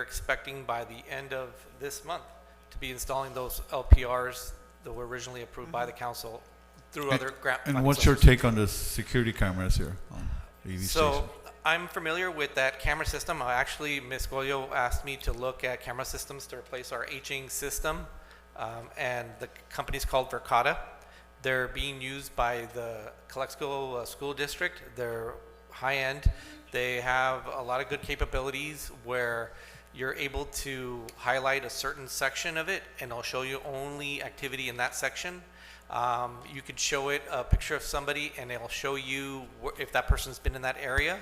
are expecting by the end of this month to be installing those LPRs that were originally approved by the council through other grant. And what's your take on the security cameras here on AV So I'm familiar with that camera system. Actually, Ms. Goyo asked me to look at camera systems to replace our aging system, and the company's called Verkada. They're being used by the Calexico school district. They're high-end. They have a lot of good capabilities where you're able to highlight a certain section of it, and it'll show you only activity in that section. You could show it a picture of somebody, and it'll show you if that person's been in that area.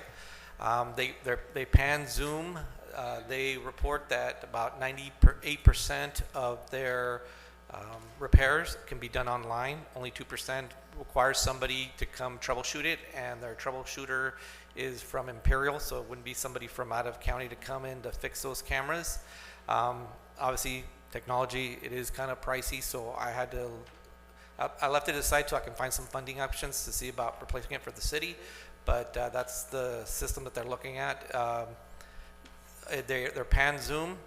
They pan zoom. They report that about 98% of their repairs can be done online. Only 2% requires somebody to come troubleshoot it, and their troubleshooter is from Imperial, so it wouldn't be somebody from out of county to come in to fix those cameras. Obviously, technology, it is kind of pricey, so I left it aside so I can find some funding options to see about replacing it for the city, but that's the system that they're looking at. They're pan zoom.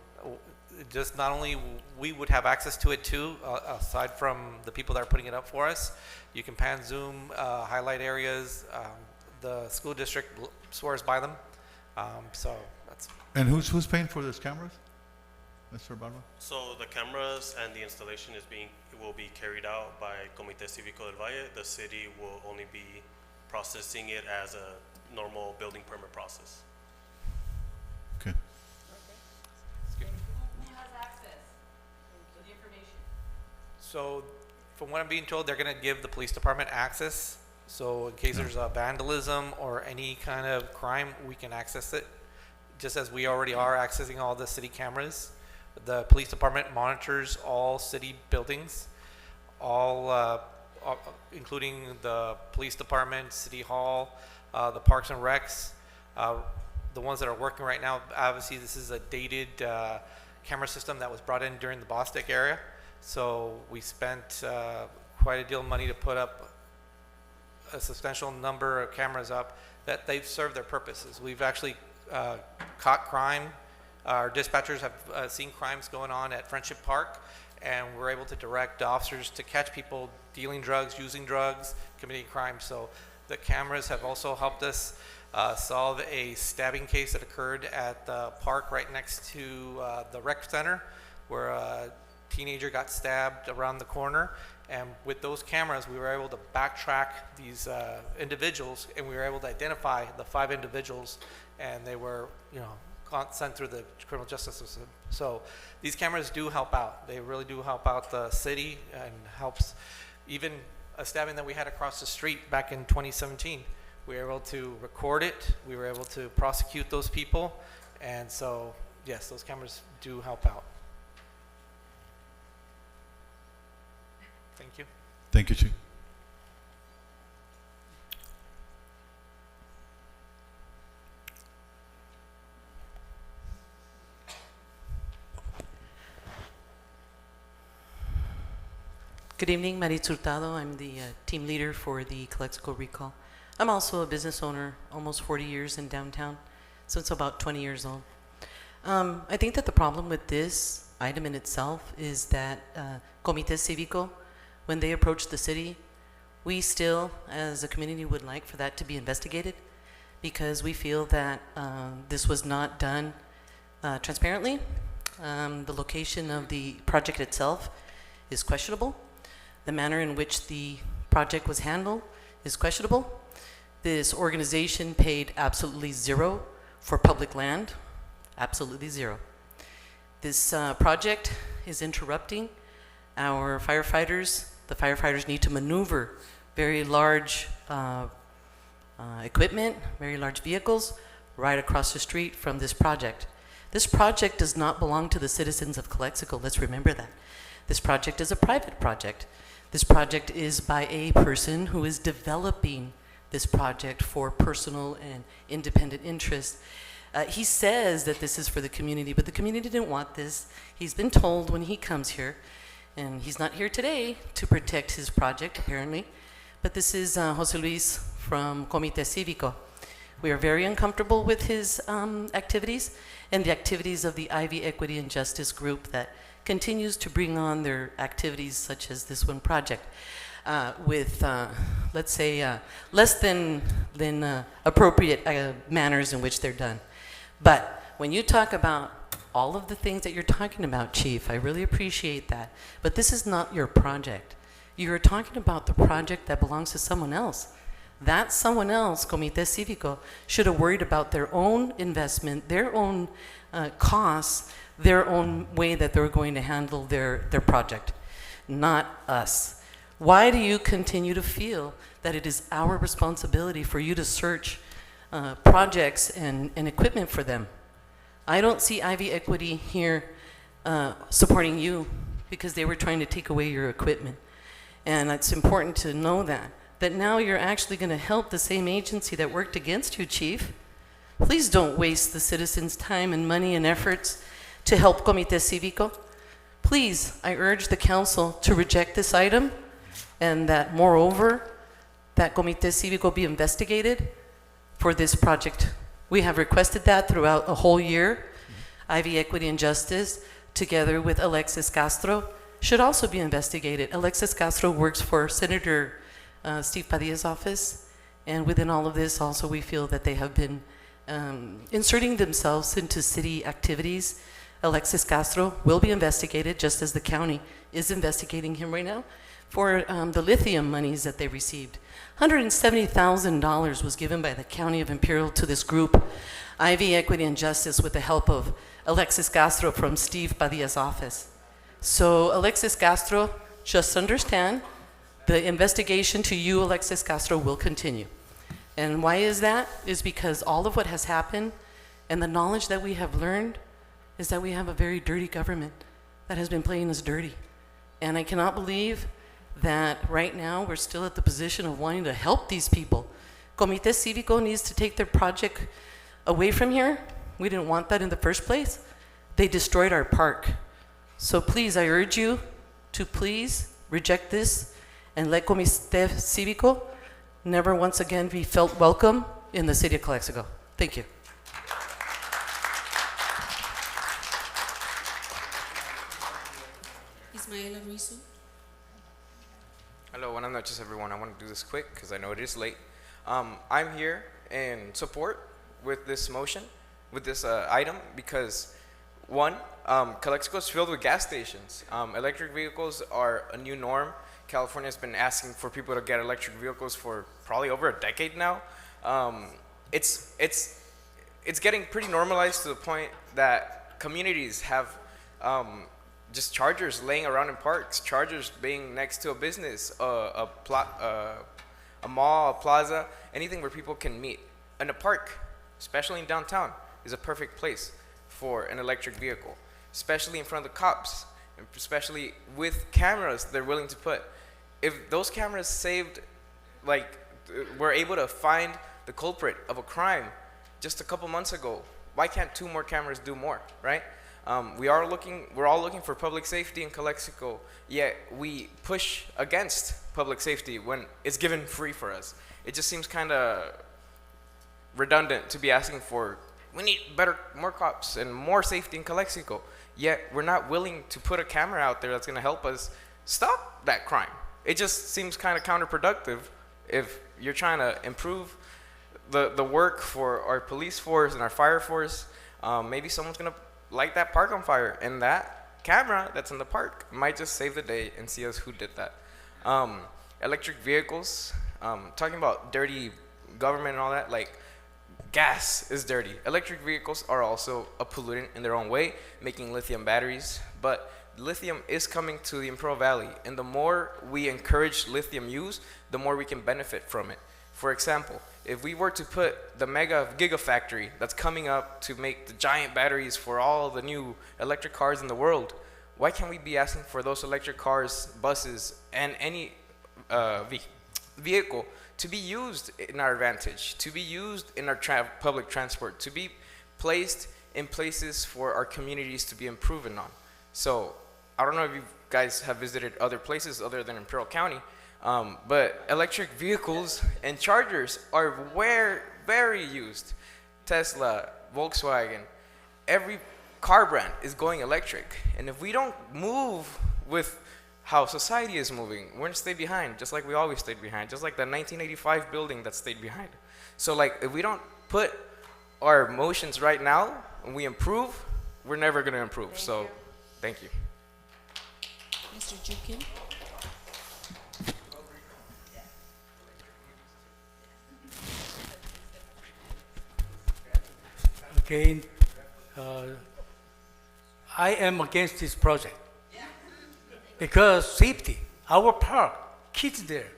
Just not only we would have access to it too, aside from the people that are putting it up for us. You can pan zoom, highlight areas. The school district swears by them. So that's. And who's paying for those cameras, Mr. Barba? So the cameras and the installation will be carried out by Comité Cívico del Valle. The city will only be processing it as a normal building permit process. Okay. Who has access to the information? So, from what I'm being told, they're going to give the police department access. So, in case there's a vandalism or any kind of crime, we can access it. Just as we already are accessing all the city cameras. The police department monitors all city buildings, including the police department, city hall, the parks and recs. The ones that are working right now, obviously this is a dated camera system that was brought in during the Bostic area. So we spent quite a deal of money to put up a substantial number of cameras up that they've served their purposes. We've actually caught crime. Our dispatchers have seen crimes going on at Friendship Park, and we're able to direct officers to catch people dealing drugs, using drugs, committing crimes. So the cameras have also helped us solve a stabbing case that occurred at the park right next to the rec center, where a teenager got stabbed around the corner. And with those cameras, we were able to backtrack these individuals, and we were able to identify the 5 individuals, and they were, sent through the criminal justice system. So these cameras do help out. They really do help out the city, and helps even a stabbing that we had across the street back in 2017. We were able to record it. We were able to prosecute those people. And so, yes, those cameras do help out. Thank you. Thank you, Chief. Good evening, Maritz Hurtado. I'm the team leader for the Calexico Recall. I'm also a business owner, almost 40 years in downtown, so it's about 20 years old. I think that the problem with this item in itself is that Comité Cívico, when they approach the city, we still, as a community, would like for that to be investigated, because we feel that this was not done transparently. The location of the project itself is questionable. The manner in which the project was handled is questionable. This organization paid absolutely zero for public land, absolutely zero. This project is interrupting our firefighters. The firefighters need to maneuver very large equipment, very large vehicles, right across the street from this project. This project does not belong to the citizens of Calexico, let's remember that. This project is a private project. This project is by a person who is developing this project for personal and independent interest. He says that this is for the community, but the community didn't want this. He's been told when he comes here, and he's not here today to protect his project, apparently, but this is Jose Luis from Comité Cívico. We are very uncomfortable with his activities, and the activities of the Ivy Equity and Justice Group that continues to bring on their activities such as this one project with, let's say, less than appropriate manners in which they're done. But when you talk about all of the things that you're talking about, Chief, I really appreciate that. But this is not your project. You're talking about the project that belongs to someone else. That someone else, Comité Cívico, should have worried about their own investment, their own costs, their own way that they're going to handle their project, not us. Why do you continue to feel that it is our responsibility for you to search projects and equipment for them? I don't see Ivy Equity here supporting you because they were trying to take away your equipment. And it's important to know that now you're actually going to help the same agency that worked against you, Chief. Please don't waste the citizens' time and money and efforts to help Comité Cívico. Please, I urge the council to reject this item, and that moreover, that Comité Cívico be investigated for this project. We have requested that throughout a whole year. Ivy Equity and Justice, together with Alexis Castro, should also be investigated. Alexis Castro works for Senator Steve Padilla's office, and within all of this also we feel that they have been inserting themselves into city activities. Alexis Castro will be investigated, just as the county is investigating him right now, for the lithium monies that they received. $170,000 was given by the County of Imperial to this group, Ivy Equity and Justice, with the help of Alexis Castro from Steve Padilla's office. So Alexis Castro, just understand, the investigation to you, Alexis Castro, will continue. And why is that? Is because all of what has happened and the knowledge that we have learned is that we have a very dirty government that has been playing us dirty. And I cannot believe that right now we're still at the position of wanting to help these people. Comité Cívico needs to take their project away from here. We didn't want that in the first place. They destroyed our park. So please, I urge you to please reject this and let Comité Cívico never once again be felt welcome in the city of Calexico. Thank you. Ismaela Ruizu. Hello, buenas noches, everyone. I want to do this quick because I know it is late. I'm here in support with this motion, with this item, because one, Calexico is filled with gas stations. Electric vehicles are a new norm. California has been asking for people to get electric vehicles for probably over a decade now. It's getting pretty normalized to the point that communities have just chargers laying around in parks, chargers being next to a business, a mall, a plaza, anything where people can meet. And a park, especially in downtown, is a perfect place for an electric vehicle, especially in front of the cops, and especially with cameras they're willing to put. If those cameras saved, like, were able to find the culprit of a crime just a couple months ago, why can't 2 more cameras do more, right? We're all looking for public safety in Calexico, yet we push against public safety when it's given free for us. It just seems kind of redundant to be asking for, we need more cops and more safety in Calexico, yet we're not willing to put a camera out there that's going to help us stop that crime. It just seems kind of counterproductive if you're trying to improve the work for our police force and our fire force. Maybe someone's going to light that park on fire, and that camera that's in the park might just save the day and see us who did that. Electric vehicles, talking about dirty government and all that, like, gas is dirty. Electric vehicles are also a pollutant in their own way, making lithium batteries, but lithium is coming to the Imperial Valley, and the more we encourage lithium use, the more we can benefit from it. For example, if we were to put the mega gigafactory that's coming up to make the giant batteries for all the new electric cars in the world, why can't we be asking for those electric cars, buses, and any vehicle to be used in our advantage, to be used in our public transport, to be placed in places for our communities to be improving on? So I don't know if you guys have visited other places other than Imperial County, but electric vehicles and chargers are very used. Tesla, Volkswagen, every car brand is going electric. And if we don't move with how society is moving, we're gonna stay behind, just like we always stayed behind, just like the 1985 building that stayed behind. So like, if we don't put our motions right now and we improve, we're never gonna improve. So, thank you. Mr. Jukin? Okay, I am against this project because safety, our park, kids there.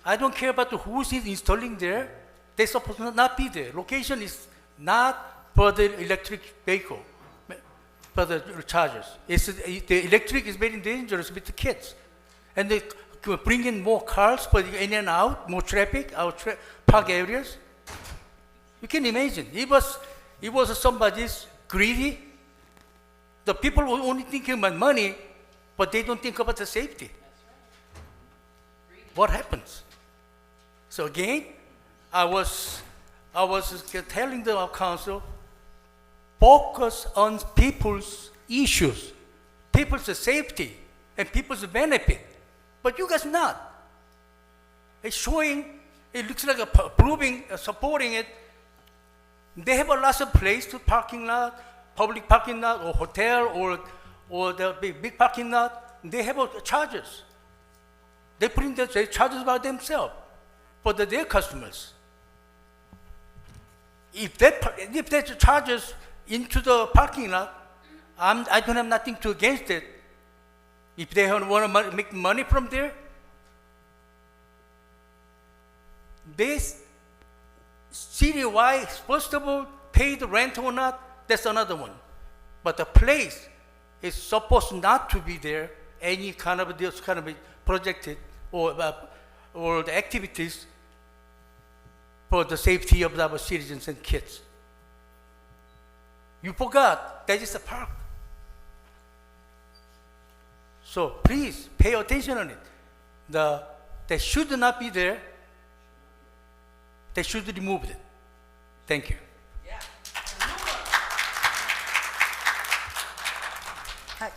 I don't care about who's installing there. They're supposed to not be there. Location is not for the electric vehicle, for the chargers. The electric is very dangerous with the kids. And they bring in more cars for in and out, more traffic, our park areas. You can imagine, it was somebody's greedy. The people were only thinking about money, but they don't think about the safety. What happens? So again, I was telling the council, focus on people's issues, people's safety, and people's benefit. But you guys not. It's showing, it looks like approving, supporting it. They have a lot of place to parking lot, public parking lot, or hotel, or the big parking lot. They have chargers. They put in the chargers by themselves for their customers. If they charges into the parking lot, I don't have nothing to against it. If they want to make money from there, this city-wide, first of all, pay the rent or not, that's another one. But the place is supposed not to be there, any kind of this kind of projected or the activities for the safety of our citizens and kids. You forgot that is a park. So please pay attention on it. They should not be there. They should remove it. Thank you.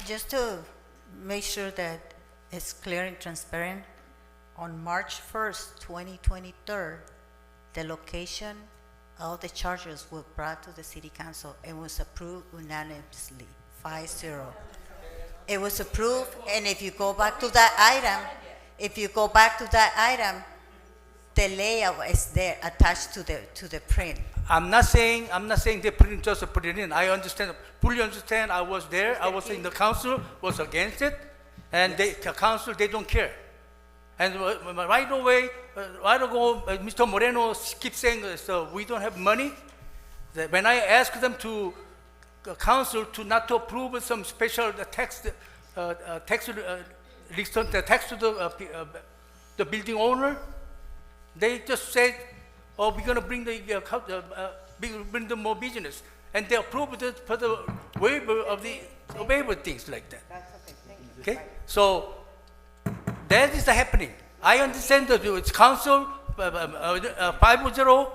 Just to make sure that it's clear and transparent, on March 1st, 2023, the location of the chargers were brought to the City Council and was approved unanimously, 5-0. It was approved, and if you go back to that item, the layout is there attached to the print. I'm not saying they just put it in. I understand, fully understand. I was there. I was in the council, was against it, and the council, they don't care. And right away, Mr. Moreno keeps saying, so we don't have money. When I asked them to council to not to approve some special tax to the building owner, they just said, "Oh, we're going to bring bring the more business," and they approved it for the waiver of the waiver things like that. That's okay. Thank you. Okay, so that is happening. I understand that it's council 5-0,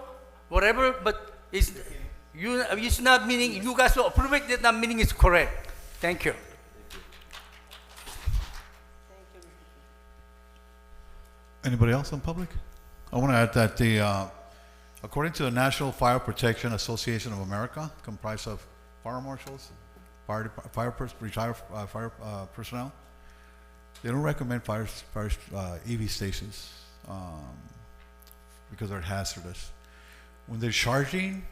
whatever, but it's not meaning you guys will approve it. That's not meaning it's correct. Thank you. Anybody else in public? I want to add that according to the National Fire Protection Association of America, comprised of fire marshals, retired fire personnel, they don't recommend fire EV stations because they're hazardous. When they're charging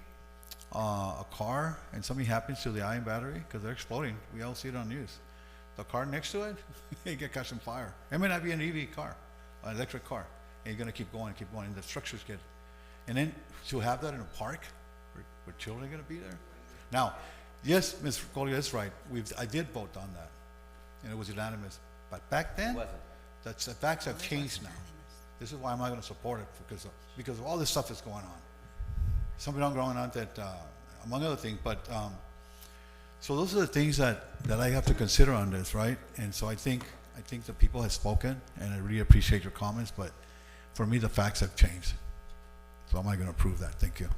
a car and something happens to the ion battery, because they're exploding, we all see it on news. The car next to it, it get catch on fire. It may not be an EV car, an electric car, and you're gonna keep going, and the structures get. And then to have that in a park, where children are gonna be there. Now, yes, Ms. Collier is right. I did vote on that, and it was unanimous. But back then, the facts have changed now. This is why I'm not going to support it, because of all this stuff that's going on. Something going on that, among other things. But so those are the things that I have to consider on this, right? And so I think the people have spoken, and I really appreciate your comments. But for me, the facts have changed, so I'm not going to approve that. Thank you.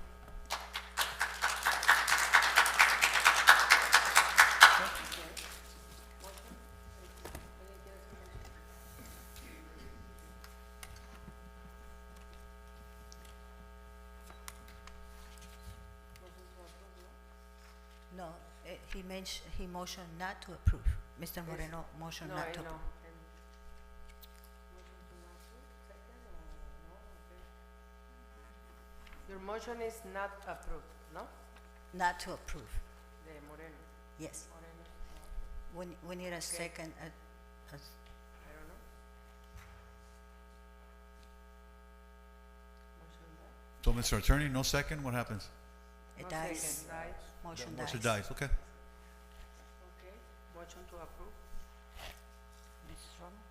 No, he motioned not to approve. Mr. Moreno motioned No, not I to know. approve. Your motion is not approved, no? Not to approve, The Moreno. yes. Moreno, We need a second, I don't know. Motion died. So, Mr. Attorney, no second, what happens? it No dies, second, died. motion Motion dies. dies, okay. Okay, motion to approve. Mrs. Romo?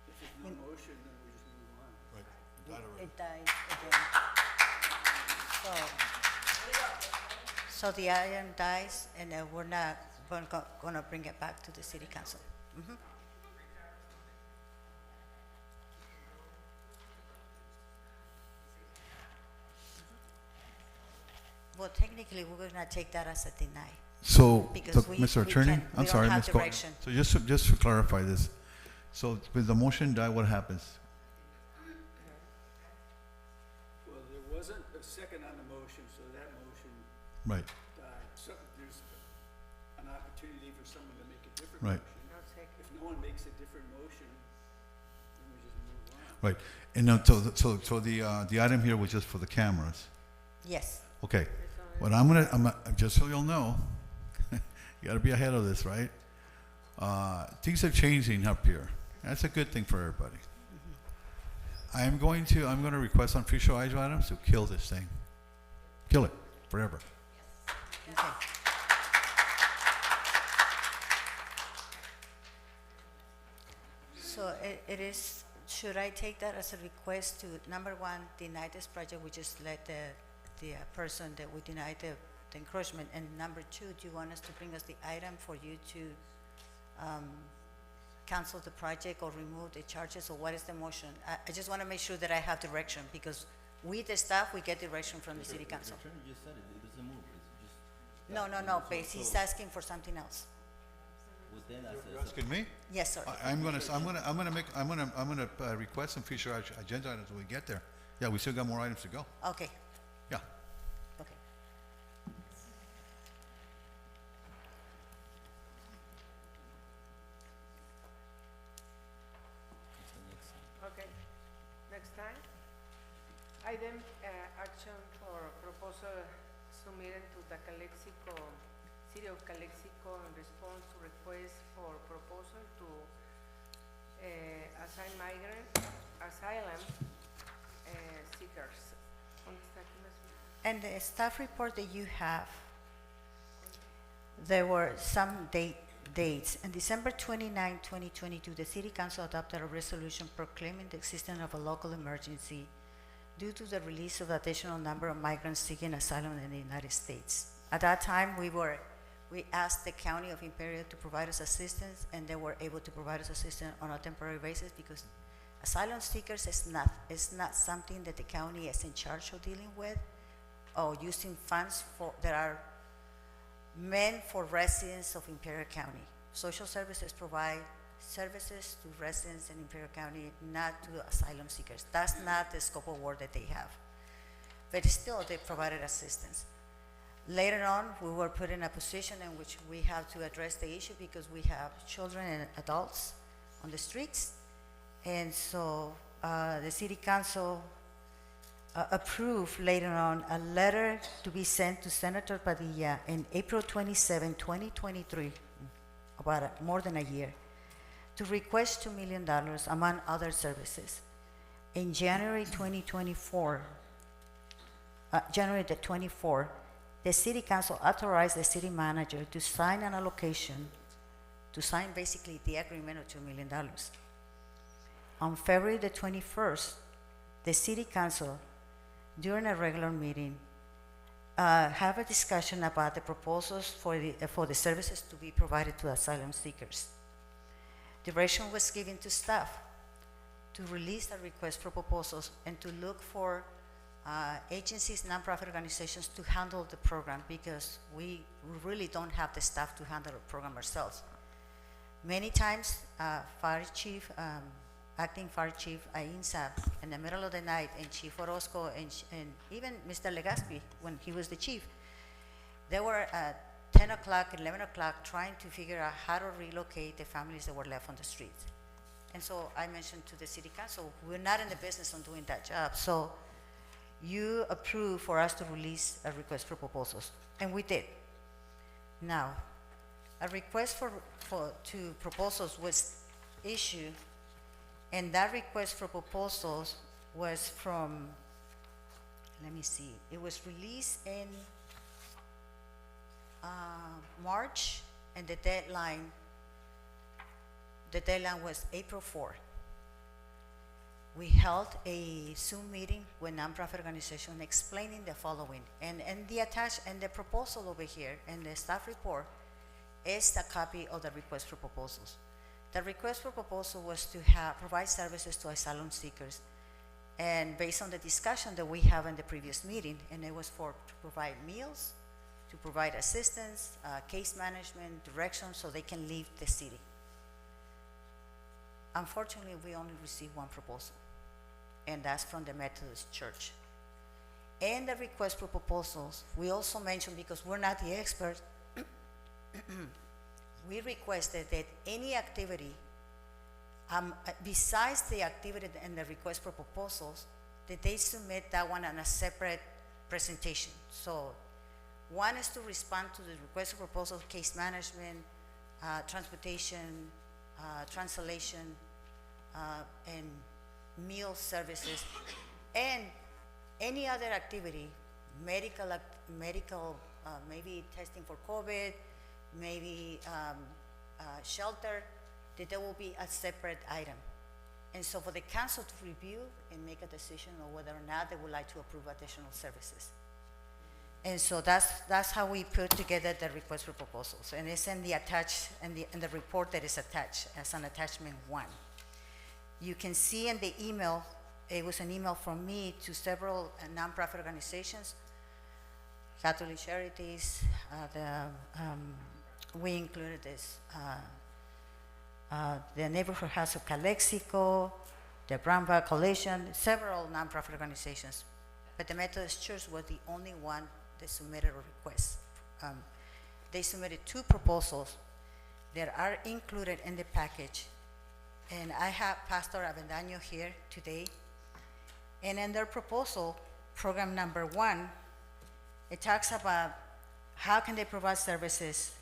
If there's no motion, then we just move on. Right. It dies again. So the item dies, and we're not gonna bring it back to the city council. Mhm. Well, technically, we're gonna take that as a deny. So, Because so, we- Mr. we Attorney, can't- we I'm don't sorry, have Ms. Go. direction. So just to clarify this, so with the motion die, what happens? Well, there wasn't a second on the motion, so that motion Right, died. So there's an opportunity for someone to make a different Right. motion. No second. If no one makes a different motion, then we just move on. right. And now, so the item here was just for the cameras. Yes, Okay, It's only- what just so you'll know, you gotta be ahead of this, right? Things are changing up here. That's a good thing for everybody. I'm gonna request on future agenda items to kill this thing. Kill it, forever. okay. So it is, should I take that as a request to, number one, deny this project, we just let the person that we denied the encroachment, and number two, do you want us to bring us the item for you to cancel the project or remove the charges, or what is the motion? I just want to make sure that I have direction, because we, the staff, we get direction from the city council. The attorney just said it doesn't move, it's just. No, but he's asking for something else. Well, then I You're said, asking me? Yes, sir. I'm gonna request some future agenda items when we get there. Yeah, we still got more items to go. Okay, Yeah. okay. Okay, next time. Item, action for proposal submitted to the Calexico, City of Calexico in response to request for proposal to, assign asylum, seekers. ¿Dónde está aquí más? And the staff report that you have, there were some dates. On December 29, 2022, the City Council adopted a resolution proclaiming the existence of a local emergency due to the release of additional number of migrants seeking asylum in the United States. At that time, we asked the County of Imperial to provide us assistance, and they were able to provide us assistance on a temporary basis, because asylum seekers is not something that the county is in charge of dealing with, or using funds that are meant for residents of Imperial County. Social services provide services to residents in Imperial County, not to asylum seekers. That's not the scope of work that they have. But still, they provided assistance. Later on, we were put in a position in which we have to address the issue, because we have children and adults on the streets. And so the City Council approved later on a letter to be sent to Senator Padilla in April 27, 2023, about more than a year, to request $2 million among other services. In January 2024, January the 24th, the City Council authorized the city manager to sign an allocation, to sign basically the agreement of $2 million. On February the 21st, the City Council, during a regular meeting, have a discussion about the proposals for the services to be provided to asylum seekers. Direction was given to staff to release a request for proposals and to look for agencies, nonprofit organizations to handle the program, because we really don't have the staff to handle the program ourselves. Many times, Fire Chief Acting Fire Chief Ainsa in the middle of the night, and Chief Orozco, and even Mr. Legaspi, when he was the chief, they were at 10 o'clock, 11 o'clock, trying to figure out how to relocate the families that were left on the streets. And so I mentioned to the city council, we're not in the business on doing that job. So you approved for us to release a request for proposals, and we did. Now, a request for proposals was issued, and that request for proposals was from, let me see, it was released in March, and the deadline was April 4. We held a Zoom meeting with nonprofit organization explaining the following, and the proposal over here and the staff report is a copy of the request for proposals. The request for proposal was to provide services to asylum seekers, and based on the discussion that we have in the previous meeting, and it was to provide meals, to provide assistance, case management, direction, so they can leave the city. Unfortunately, we only received one proposal, and that's from the Methodist Church. In the request for proposals, we also mentioned, because we're not the experts, we requested that any activity, besides the activity in the request for proposals, that they submit that one on a separate presentation. So one is to respond to the request for proposals, case management, transportation, translation, and meal services, and any other activity, medical, maybe testing for COVID, maybe shelter, that there will be a separate item. And so for the council to review and make a decision on whether or not they would like to approve additional services. And so that's how we put together the request for proposals, and it's in the report that is attached as an attachment 1. You can see in the email, it was an email from me to several nonprofit organizations, Catholic Charities, we included this, the Neighborhood House of Calexico, the Brown Bag Coalition, several nonprofit organizations, but the Methodist Church was the only one that submitted a request. They submitted 2 proposals that are included in the package, and I have Pastor Avendaño here today, and in their proposal, program number 1, it talks about how can they provide services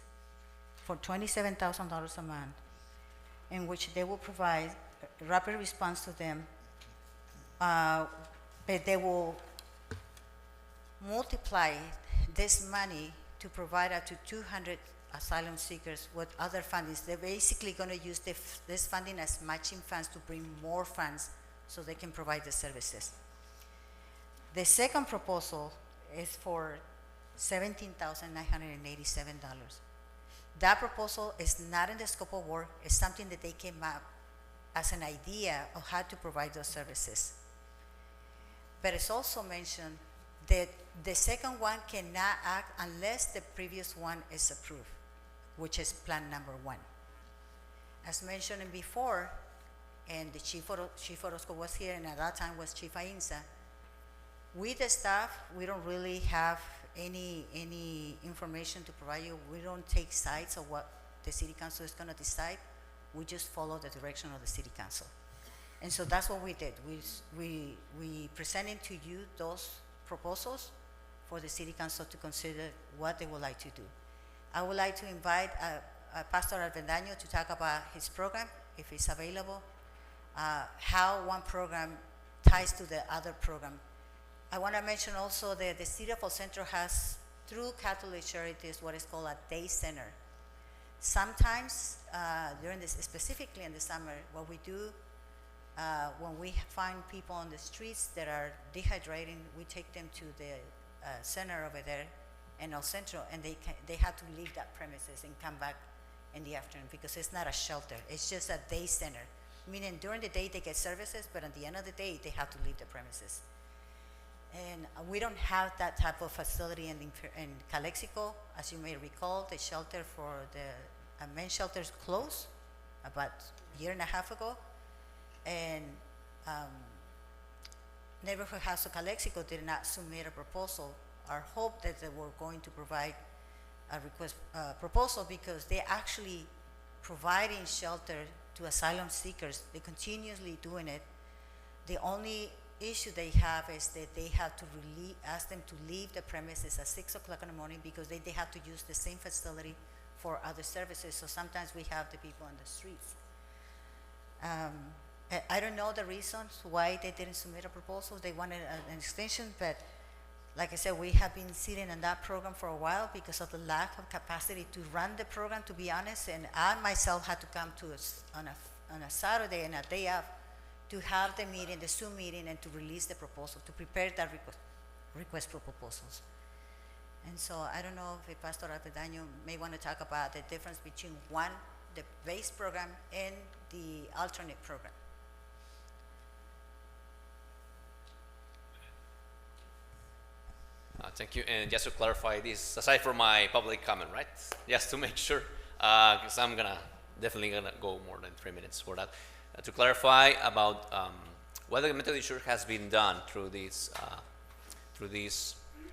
for $27,000 a month, in which they will provide rapid response to them, but they will multiply this money to provide up to 200 asylum seekers with other fundings. They're basically going to use this funding as matching funds to bring more funds so they can provide the services. The second proposal is for $17,987. That proposal is not in the scope of work. It's something that they came up as an idea of how to provide those services. But it's also mentioned that the second one cannot act unless the previous one is approved, which is plan number 1. As mentioned before, and the Chief Orozco was here, and at that time was Chief Ainsa, we the staff, we don't really have any information to provide you. We don't take sides of what the city council is going to decide. We just follow the direction of the city council. And so that's what we did. We presented to you those proposals for the city council to consider what they would like to do. I would like to invite Pastor Avendaño to talk about his program, if it's available, how one program ties to the other program. I want to mention also that the city of El Centro has, through Catholic Charities, what is called a day center. Sometimes, specifically in the summer, what we do, when we find people on the streets that are dehydrating, we take them to the center over there in El Centro, and they have to leave that premises and come back in the afternoon, because it's not a shelter, it's just a day center. Meaning during the day they get services, but at the end of the day they have to leave the premises. And we don't have that type of facility in Calexico. As you may recall, the shelter for the men's shelters closed about a year and a half ago. and Neighborhood House of Calexico did not submit a proposal. Our hope that they were going to provide a proposal, because they're actually providing shelter to asylum seekers. They're continuously doing it. The only issue they have is that they have to ask them to leave the premises at 6 o'clock in the morning, because they have to use the same facility for other services. So sometimes we have the people on the streets. I don't know the reasons why they didn't submit a proposal. They wanted an extension, but like I said, we have been sitting in that program for a while because of the lack of capacity to run the program, to be honest. And I myself had to come to us on a Saturday and a day off to have the meeting, the Zoom meeting, and to release the proposal, to prepare that request for proposals. And so I don't know if Pastor Avedaño may want to talk about the difference between the base program and the alternate program. Thank you. And just to clarify this, aside from my public comment, right? Just to make sure, because I'm definitely gonna go more than 3 minutes for that. To clarify about what the Methodist Church has been done through this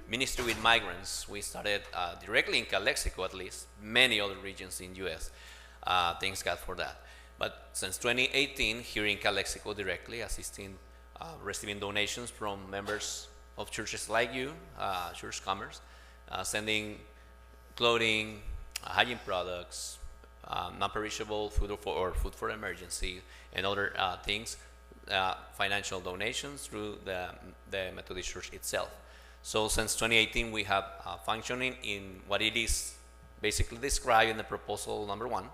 ministry with migrants. We started directly in Calexico, at least, many other regions in U.S. Thanks God for that. But since 2018, here in Calexico, directly assisting, receiving donations from members of churches like you, Church Commerce, sending clothing, hygiene products, non-perishable food or food for emergency, and other things, financial donations through the Methodist Church itself. So since 2018, we have functioning in what it is basically described in the proposal number 1,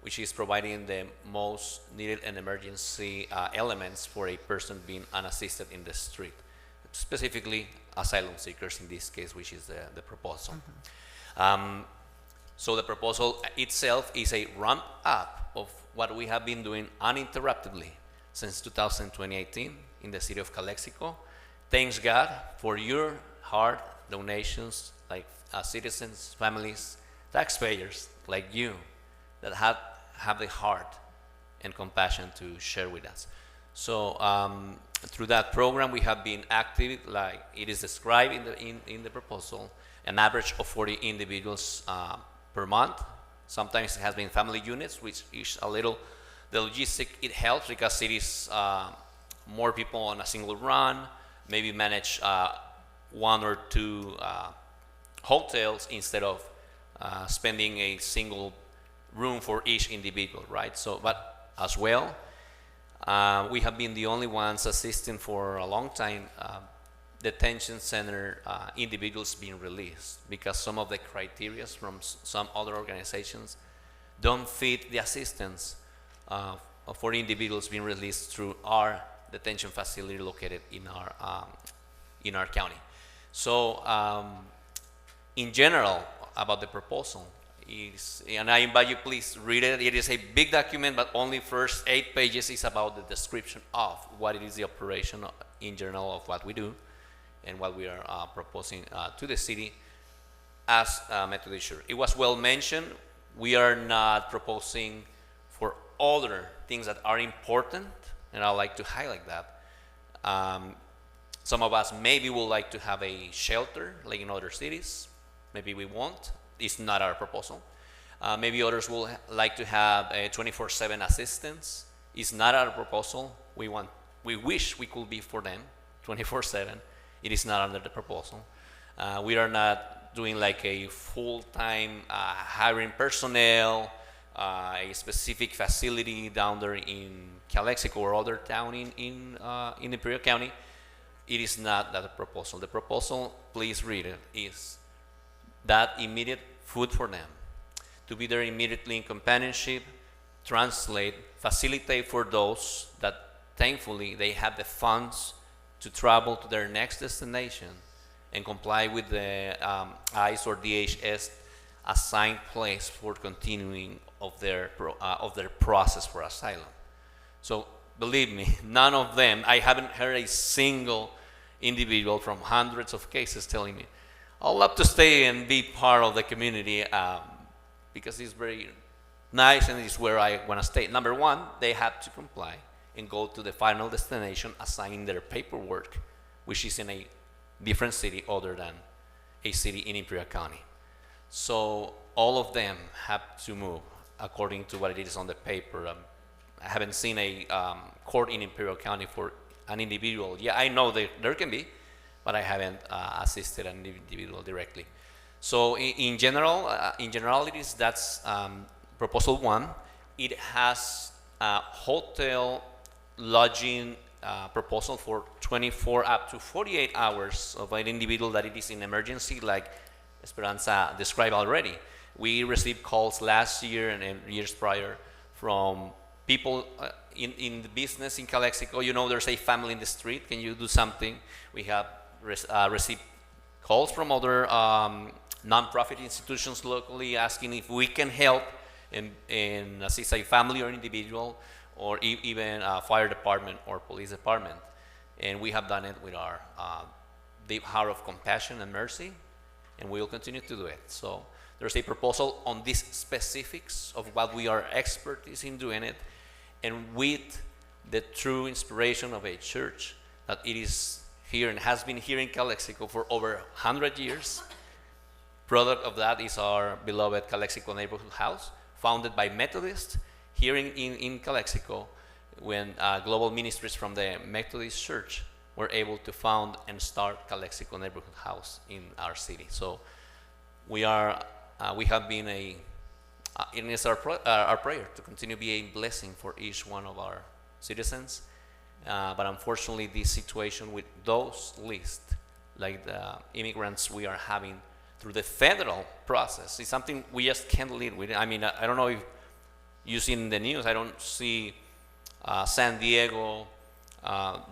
which is providing the most needed and emergency elements for a person being unassisted in the street, specifically asylum seekers in this case, which is the proposal. So the proposal itself is a ramp up of what we have been doing uninterruptedly since 2018 in the city of Calexico. Thanks God for your hard donations, like citizens, families, taxpayers like you that have the heart and compassion to share with us. So through that program, we have been active, like it is described in the proposal, an average of 40 individuals per month. Sometimes it has been family units, which is a little, the logistic, it helps because it is more people on a single run, maybe manage 1 or 2 hotels instead of spending a single room for each individual, right? So, but as well, we have been the only ones assisting for a long time detention center individuals being released, because some of the criteria from some other organizations don't fit the assistance for individuals being released through our detention facility located in our county. So in general about the proposal is, and I invite you please read it. It is a big document, but only first 8 pages is about the description of what it is, the operation in general of what we do and what we are proposing to the city as Methodist Church. It was well mentioned, we are not proposing for other things that are important, and I like to highlight that. Some of us maybe would like to have a shelter like in other cities. Maybe we won't. It's not our proposal. Maybe others will like to have a 24/7 assistance. It's not our proposal. We wish we could be for them 24/7. It is not under the proposal. We are not doing like a full-time hiring personnel, a specific facility down there in Calexico or other town in Imperial County. It is not that proposal. The proposal, please read it, is that immediate food for them, to be there immediately in companionship, translate, facilitate for those that thankfully they have the funds to travel to their next destination and comply with the ICE or DHS assigned place for continuing of their process for asylum. So believe me, none of them, I haven't heard a single individual from hundreds of cases telling me, I'd love to stay and be part of the community because it's very nice and it's where I want to stay. Number one, they have to comply and go to the final destination, assigning their paperwork, which is in a different city other than a city in Imperial County. So all of them have to move according to what it is on the paper. I haven't seen a court in Imperial County for an individual. Yeah, I know there can be, but I haven't assisted an individual directly. So in generalities, that's proposal one. It has a hotel lodging proposal for 24 up to 48 hours of an individual that it is in emergency, like Esperanza described already. We received calls last year and years prior from people in the business in Calexico. You know, there's a family in the street. Can you do something? We have received calls from other nonprofit institutions locally asking if we can help and assist a family or individual, or even a fire department or police department. And we have done it with our deep heart of compassion and mercy, and we will continue to do it. So there's a proposal on these specifics of what we are expertise in doing it, and with the true inspiration of a church that it is here and has been here in Calexico for over 100 years. Product of that is our beloved Calexico Neighborhood House, founded by Methodists here in Calexico, when global ministries from the Methodist Church were able to found and start Calexico Neighborhood House in our city. So we have been it is our prayer to continue to be a blessing for each one of our citizens. But unfortunately, this situation with those lists, like the immigrants we are having through the federal process, is something we just can't live with. I mean, I don't know if you've seen the news. I don't see San Diego,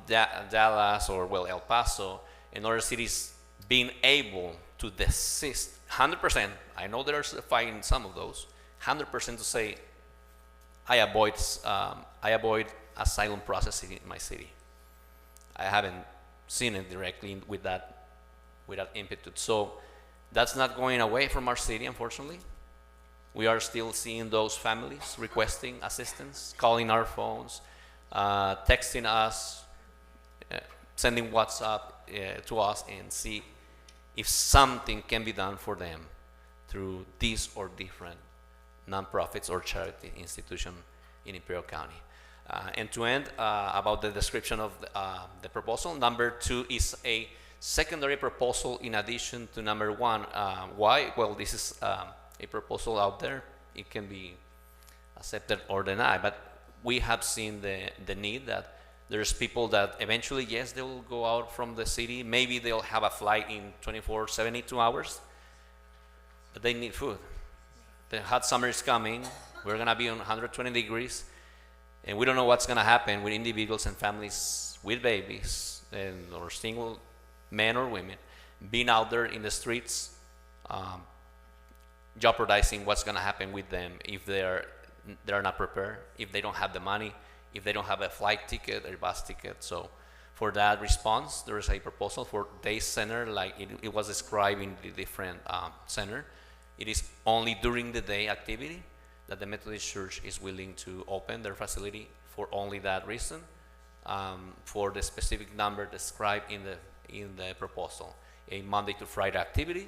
Dallas, or well, El Paso, and other cities being able to desist 100%. I know there's a fight in some of those. 100% to say, I avoid asylum processing in my city. I haven't seen it directly with that impetus. So that's not going away from our city, unfortunately. We are still seeing those families requesting assistance, calling our phones, texting us, sending WhatsApp to us, and see if something can be done for them through these or different nonprofits or charity institution in Imperial County. And to end, about the description of the proposal, number 2 is a secondary proposal in addition to number 1. Why? Well, this is a proposal out there. It can be accepted or denied, but we have seen the need that there's people that eventually, yes, they will go out from the city. Maybe they'll have a flight in 24, 72 hours, but they need food. The hot summer is coming. We're going to be on 120 degrees, and we don't know what's going to happen with individuals and families with babies or single men or women being out there in the streets, jeopardizing what's going to happen with them if they're not prepared, if they don't have the money, if they don't have a flight ticket or bus ticket. So for that response, there is a proposal for day center, like it was described in the different center. It is only during the day activity that the Methodist Church is willing to open their facility for only that reason, for the specific number described in the proposal. A Monday to Friday activity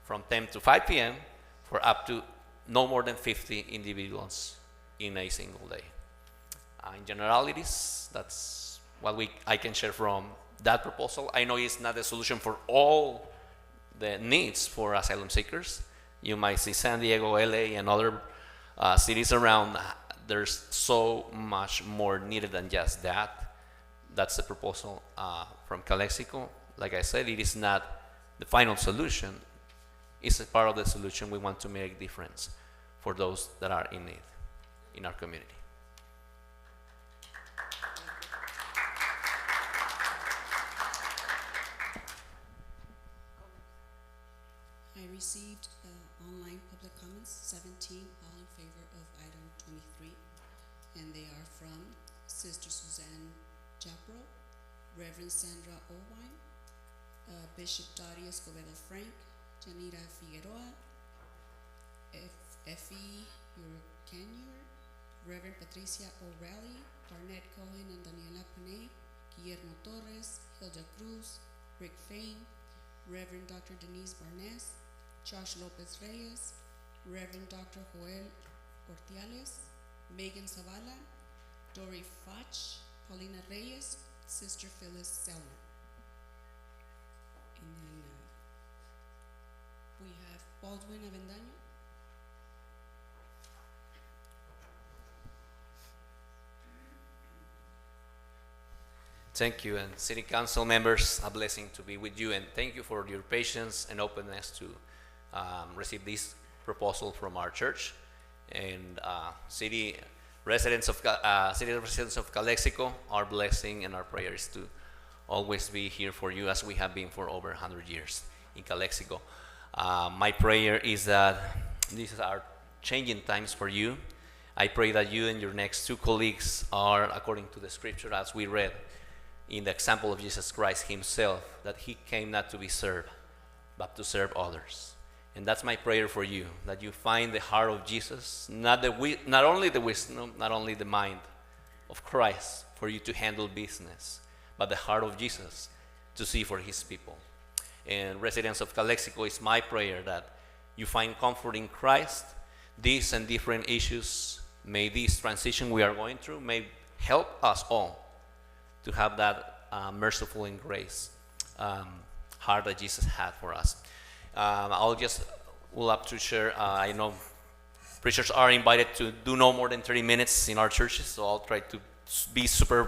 from 10 to 5 p.m. for up to no more than 50 individuals in a single day. In generalities, that's what I can share from that proposal. I know it's not a solution for all the needs for asylum seekers. You might see San Diego, LA, and other cities around. There's so much more needed than just that. That's the proposal from Calexico. Like I said, it is not the final solution. It's a part of the solution. We want to make a difference for those that are in need in our community. I received online public comments, 17, all in favor of item 23, and they are from Sister Suzanne Japro, Reverend Sandra Owine, Bishop Dottie Escobedo Frank, Janita Figueroa, Effie Urcanur, Reverend Patricia O'Reilly, Barnett Cohen and Daniela Panay, Guillermo Torres, Hilda Cruz, Rick Fain, Reverend Dr. Denise Barnes, Josh Lopez Reyes, Reverend Dr. Joel Ortiales, Megan Zavala, Dory Foch, Paulina Reyes, Sister Phyllis Selmer. And then we have Baldwin Avendaño. Thank you, and City Council members, a blessing to be with you, and thank you for your patience and openness to receive this proposal from our church. And city residents of Calexico, our blessing and our prayer is to always be here for you as we have been for over 100 years in Calexico. My prayer is that these are changing times for you. I pray that you and your next two colleagues are, according to the scripture as we read, in the example of Jesus Christ himself, that he came not to be served, but to serve others. And that's my prayer for you, that you find the heart of Jesus, not only the wisdom, not only the mind of Christ for you to handle business, but the heart of Jesus to see for his people. And residents of Calexico, it's my prayer that you find comfort in Christ. These and different issues, may this transition we are going through, may help us all to have that merciful and grace heart that Jesus had for us. I'll just would love to share. I know preachers are invited to do no more than 30 minutes in our churches, so I'll try to be super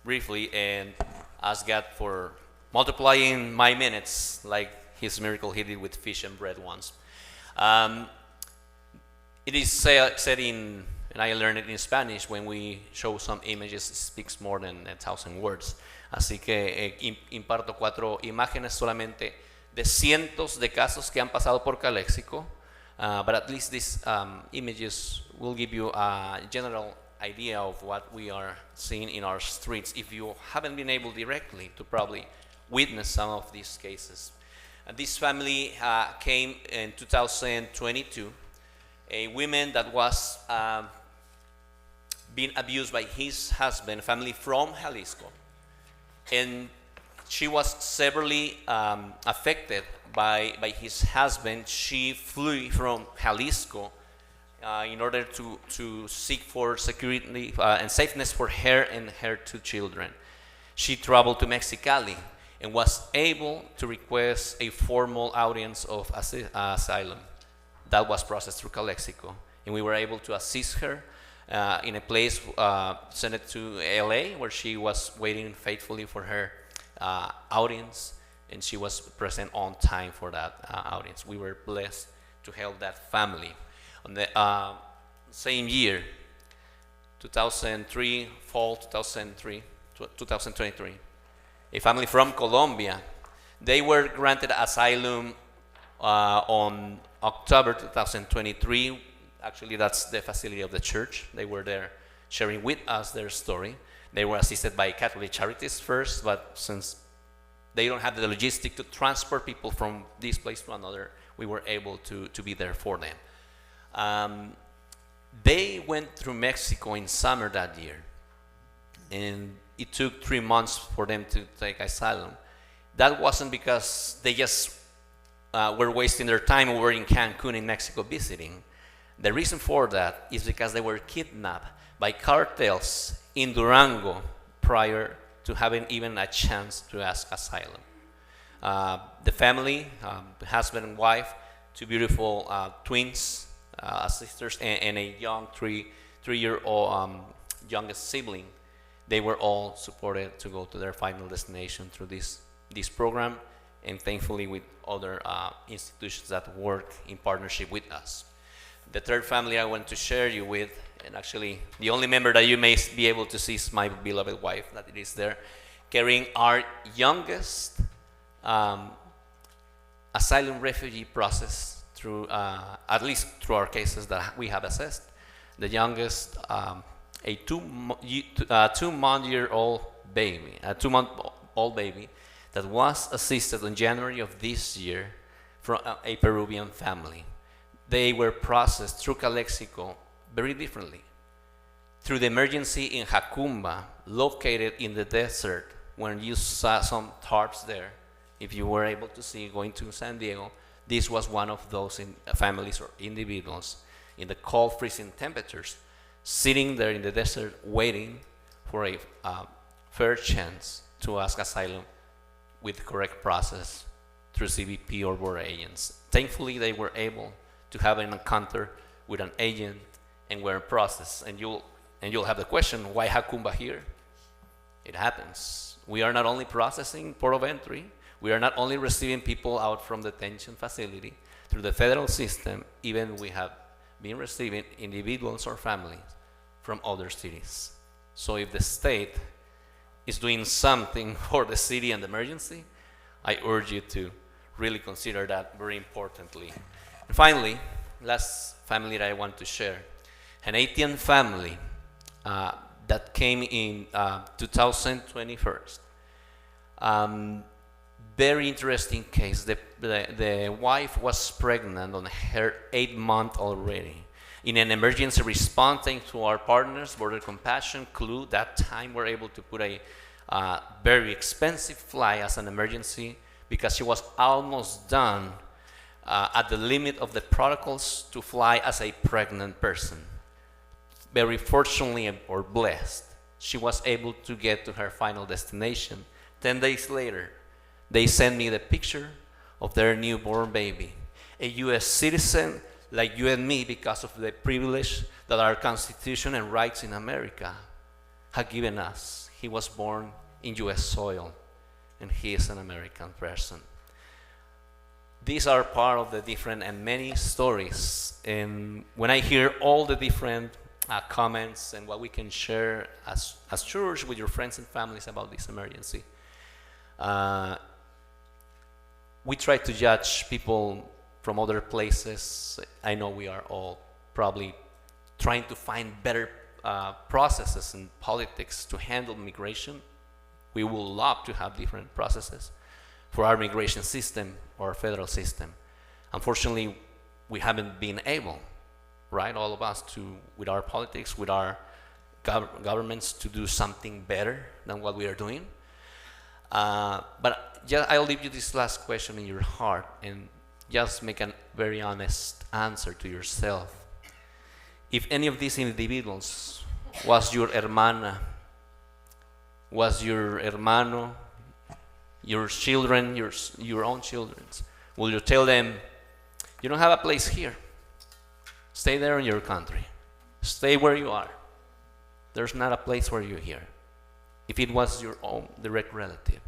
briefly and ask God for multiplying my minutes like his miracle he did with fish and bread once. It is said in, and I learned it in Spanish, when we show some images, it speaks more than 1,000 words. Así que imparto 4 imágenes solamente de cientos de casos que han pasado por Calexico, but at least these images will give you a general idea of what we are seeing in our streets if you haven't been able directly to probably witness some of these cases. This family came in 2022, a woman that was being abused by his husband, a family from Jalisco, and she was severely affected by his husband. She flew from Jalisco in order to seek for security and safeness for her and her 2 children. She traveled to Mexicali and was able to request a formal audience of asylum. That was processed through Calexico, and we were able to assist her in a place, sent it to LA, where she was waiting faithfully for her audience, and she was present on time for that audience. We were blessed to help that family. On the same year, 2003, fall 2023, a family from Colombia, they were granted asylum on October 2023. Actually, that's the facility of the church. They were there sharing with us their story. They were assisted by Catholic Charities first, but since they don't have the logistic to transport people from this place to another, we were able to be there for them. They went through Mexico in summer that year, and it took 3 months for them to take asylum. That wasn't because they just were wasting their time over in Cancun in Mexico visiting. The reason for that is because they were kidnapped by cartels in Durango prior to having even a chance to ask asylum. The family, the husband and wife, 2 beautiful twins, sisters, and a young three-year-old youngest sibling, they were all supported to go to their final destination through this program, and thankfully with other institutions that work in partnership with us. The third family I want to share you with, and actually the only member that you may be able to see is my beloved wife, that it is there, carrying our youngest asylum refugee process through, at least through our cases that we have assessed. The youngest, a 2-month-old baby, that was assisted in January of this year from a Peruvian family. They were processed through Calexico very differently. through the emergency in Jacumba, located in the desert, when you saw some tarps there, if you were able to see going to San Diego, this was one of those families or individuals in the cold, freezing temperatures, sitting there in the desert waiting for a fair chance to ask asylum with the correct process through CBP or border agents. Thankfully, they were able to have an encounter with an agent and were processed. And you'll have the question, why Jacumba here? It happens. We are not only processing port of entry, we are not only receiving people out from the detention facility through the federal system, even we have been receiving individuals or families from other cities. So if the state is doing something for the city and the emergency, I urge you to really consider that very importantly. And finally, last family that I want to share, an Haitian family that came in 2021. Very interesting case. The wife was pregnant on her 8th month already. In an emergency response, thanks to our partners, Border Compassion, CLU, that time we're able to put a very expensive flight as an emergency because she was almost done at the limit of the protocols to fly as a pregnant person. Very fortunately or blessed, she was able to get to her final destination. 10 days later, they sent me the picture of their newborn baby, a U.S. citizen like you and me, because of the privilege that our Constitution and rights in America have given us. He was born in U.S. soil, and he is an American person. These are part of the different and many stories. And when I hear all the different comments and what we can share as church with your friends and families about this emergency, we try to judge people from other places. I know we are all probably trying to find better processes in politics to handle migration. We would love to have different processes for our migration system or federal system. Unfortunately, we haven't been able, right, all of us, to, with our politics, with our governments, to do something better than what we are doing. But I'll leave you this last question in your heart and just make a very honest answer to yourself. If any of these individuals was your hermana, was your hermano, your children, your own children, will you tell them, you don't have a place here? Stay there in your country. Stay where you are. There's not a place for you here. If it was your own direct relative.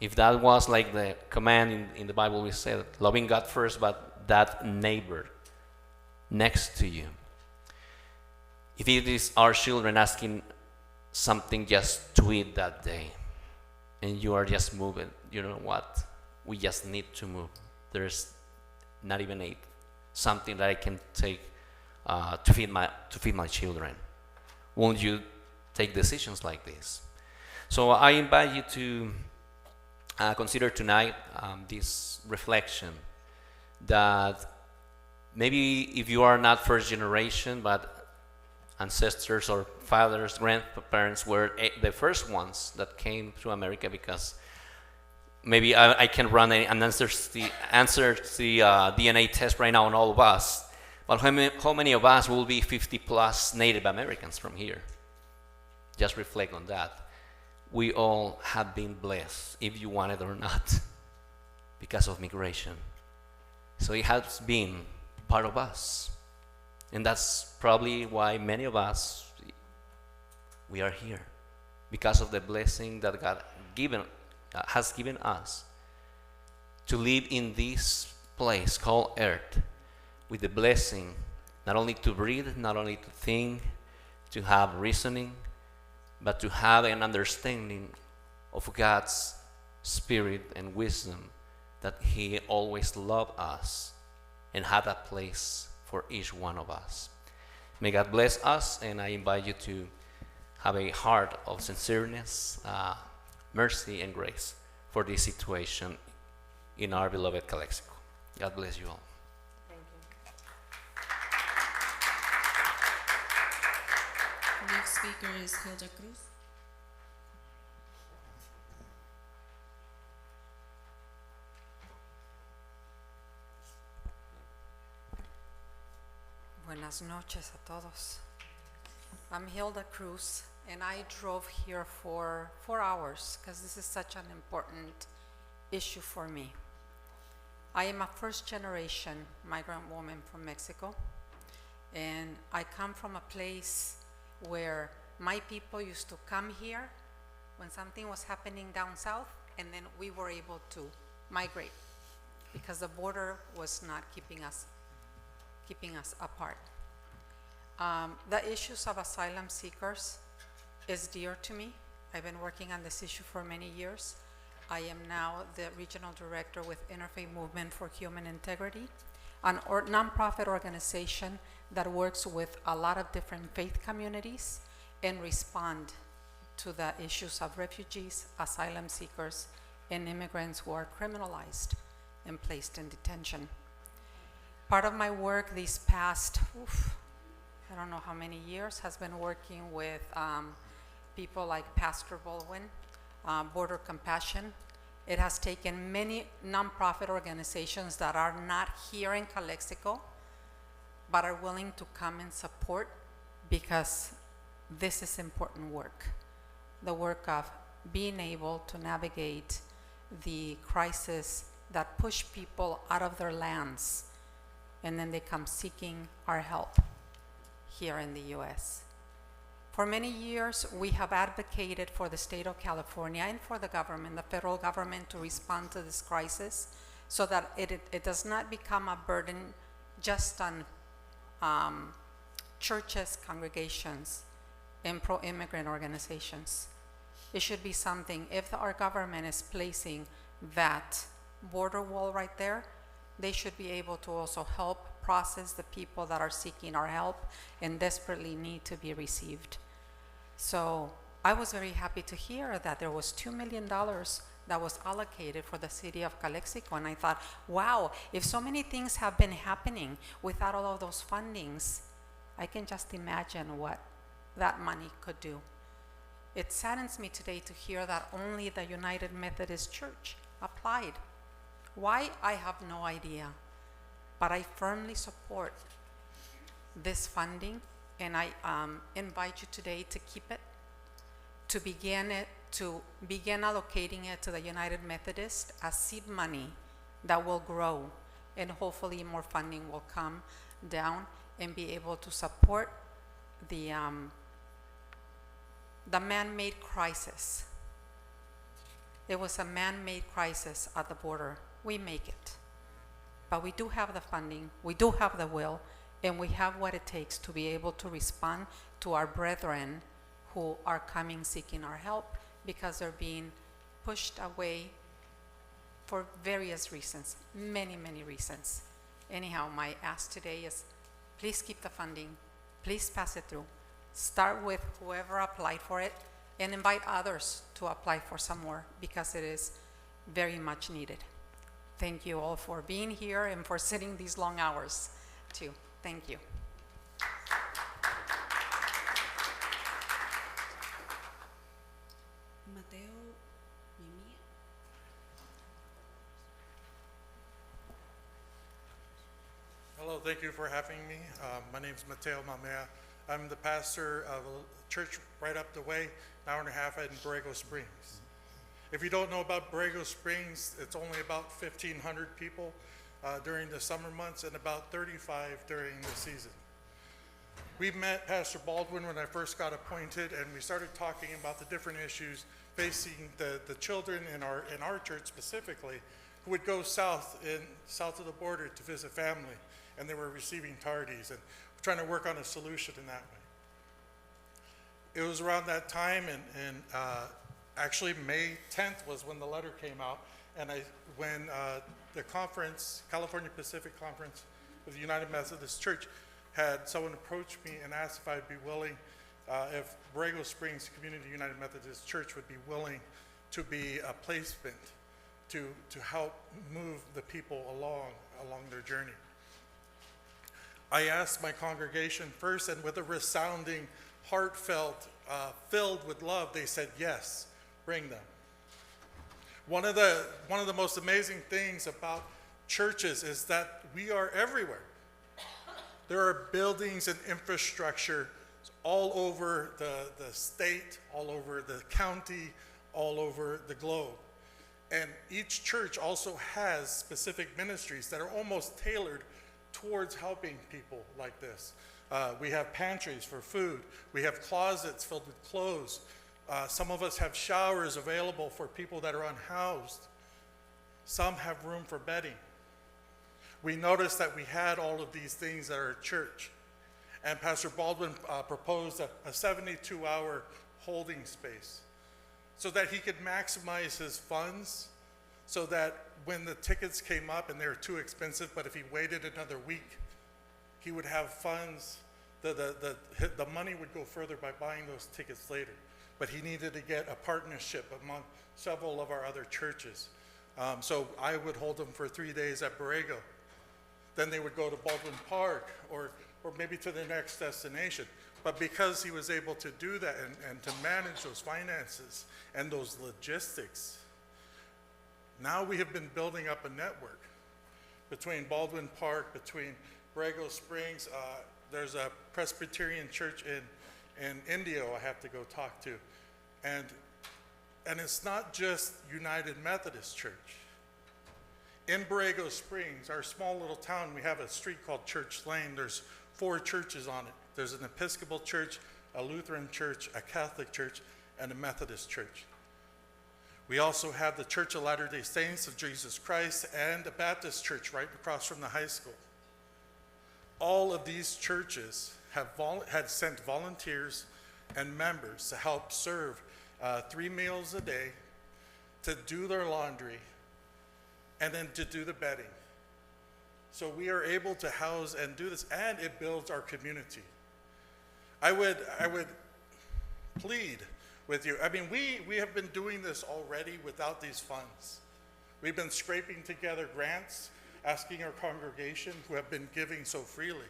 If that was like the command in the Bible, we said, loving God first, but that neighbor next to you. If it is our children asking something just to eat that day, and you are just moving, you know what? We just need to move. There's not even something that I can take to feed my children. Won't you take decisions like this? So I invite you to consider tonight this reflection that maybe if you are not first generation, but ancestors or fathers, grandparents were the first ones that came to America, because maybe I can run an ancestry DNA test right now on all of us, but how many of us will be 50 plus Native Americans from here? Just reflect on that. We all have been blessed, if you want it or not, because of migration. So it has been part of us. And that's probably why many of us, we are here, because of the blessing that God has given us to live in this place called earth, with the blessing not only to breathe, not only to think, to have reasoning, but to have an understanding of God's spirit and wisdom, that He always loved us and had a place for each one of us. May God bless us, and I invite you to have a heart of sincereness, mercy, and grace for this situation in our beloved Calexico. God bless you all. Thank you. Next speaker is Hilda Cruz. Buenas noches a todos. I'm Hilda Cruz, and I drove here for 4 hours because this is such an important issue for me. I am a first-generation migrant woman from Mexico, and I come from a place where my people used to come here when something was happening down south, and then we were able to migrate because the border was not keeping us apart. The issues of asylum seekers is dear to me. I've been working on this issue for many years. I am now the regional director with Interfaith Movement for Human Integrity, an nonprofit organization that works with a lot of different faith communities and respond to the issues of refugees, asylum seekers, and immigrants who are criminalized and placed in detention. Part of my work these past, I don't know how many years, has been working with people like Pastor Baldwin, Border Compassion. It has taken many nonprofit organizations that are not here in Calexico, but are willing to come and support because this is important work. The work of being able to navigate the crisis that push people out of their lands, and then they come seeking our help here in the US. For many years, we have advocated for the state of California and for the government, the federal government, to respond to this crisis so that it does not become a burden just on churches, congregations, and pro-immigrant organizations. It should be something, if our government is placing that border wall right there, they should be able to also help process the people that are seeking our help and desperately need to be received. So I was very happy to hear that there was $2 million that was allocated for the city of Calexico, and I thought, wow, if so many things have been happening without all of those fundings, I can just imagine what that money could do. It saddens me today to hear that only the United Methodist Church applied. Why? I have no idea, but I firmly support this funding, and I invite you today to keep it, to begin allocating it to the United Methodist as seed money that will grow, and hopefully more funding will come down and be able to support the man-made crisis. It was a man-made crisis at the border. We make it. But we do have the funding, we do have the will, and we have what it takes to be able to respond to our brethren who are coming seeking our help because they're being pushed away for various reasons, many, many reasons. Anyhow, my ask today is please keep the funding, please pass it through. Start with whoever applied for it and invite others to apply for some more because it is very much needed. Thank you all for being here and for sitting these long hours too. Thank you. Mateo Mimia. Hello, thank you for having me. My name is Mateo Mamea. I'm the pastor of a church right up the way, an hour and a half in Borrego Springs. If you don't know about Borrego Springs, it's only about 1,500 people during the summer months and about 35 during the season. We met Pastor Baldwin when I first got appointed, and we started talking about the different issues facing the children in our church specifically, who would go south of the border to visit family, and they were receiving tardies, and trying to work on a solution in that way. It was around that time, and actually May 10th was when the letter came out, and when the conference, California Pacific Conference of the United Methodist Church, had someone approach me and asked if I'd be willing, if Borrego Springs Community United Methodist Church would be willing to be a placement to help move the people along their journey. I asked my congregation first, and with a resounding heartfelt, filled with love, they said, yes, bring them. One of the most amazing things about churches is that we are everywhere. There are buildings and infrastructure all over the state, all over the county, all over the globe. And each church also has specific ministries that are almost tailored towards helping people like this. We have pantries for food. We have closets filled with clothes. Some of us have showers available for people that are unhoused. Some have room for bedding. We noticed that we had all of these things at our church. And Pastor Baldwin proposed a 72-hour holding space so that he could maximize his funds, so that when the tickets came up and they were too expensive, but if he waited another week, he would have funds. The money would go further by buying those tickets later. But he needed to get a partnership among several of our other churches. So I would hold them for 3 days at Borrego. Then they would go to Baldwin Park or maybe to their next destination. But because he was able to do that and to manage those finances and those logistics, now we have been building up a network between Baldwin Park, between Borrego Springs. There's a Presbyterian church in Indio I have to go talk to. And it's not just United Methodist Church. In Borrego Springs, our small little town, we have a street called Church Lane. There's 4 churches on it. There's an Episcopal church, a Lutheran church, a Catholic church, and a Methodist church. We also have the Church of Latter-day Saints of Jesus Christ and a Baptist church right across from the high school. All of these churches had sent volunteers and members to help serve 3 meals a day, to do their laundry, and then to do the bedding. So we are able to house and do this, and it builds our community. I would plead with you. I mean, we have been doing this already without these funds. We've been scraping together grants, asking our congregation who have been giving so freely.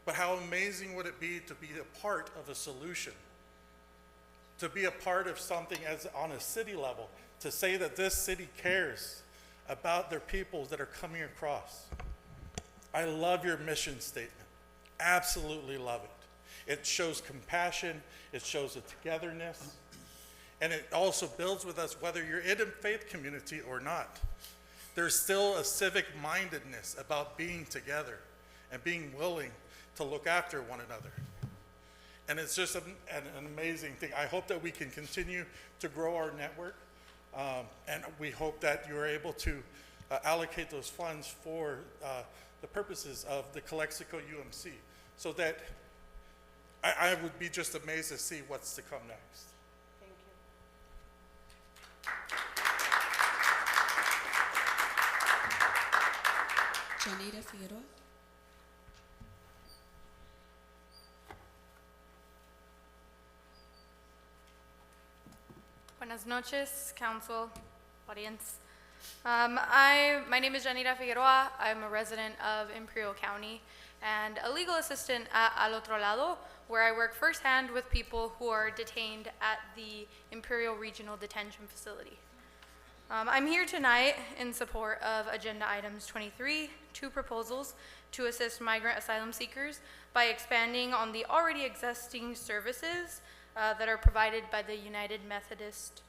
But how amazing would it be to be a part of a solution? To be a part of something as on a city level, to say that this city cares about their peoples that are coming across. I love your mission statement. Absolutely love it. It shows compassion, it shows a togetherness, and it also builds with us whether you're in a faith community or not. There's still a civic mindedness about being together and being willing to look after one another. And it's just an amazing thing. I hope that we can continue to grow our network, and we hope that you're able to allocate those funds for the purposes of the Calexico UMC, so that I would be just amazed to see what's to come next. Thank you. Janita Figueroa. Buenas noches, council, audience. My name is Janita Figueroa. I'm a resident of Imperial County and a legal assistant at Al Otro Lado, where I work firsthand with people who are detained at the Imperial Regional Detention Facility. I'm here tonight in support of Agenda Items 23, 2 proposals to assist migrant asylum seekers by expanding on the already existing services that are provided by the United Methodist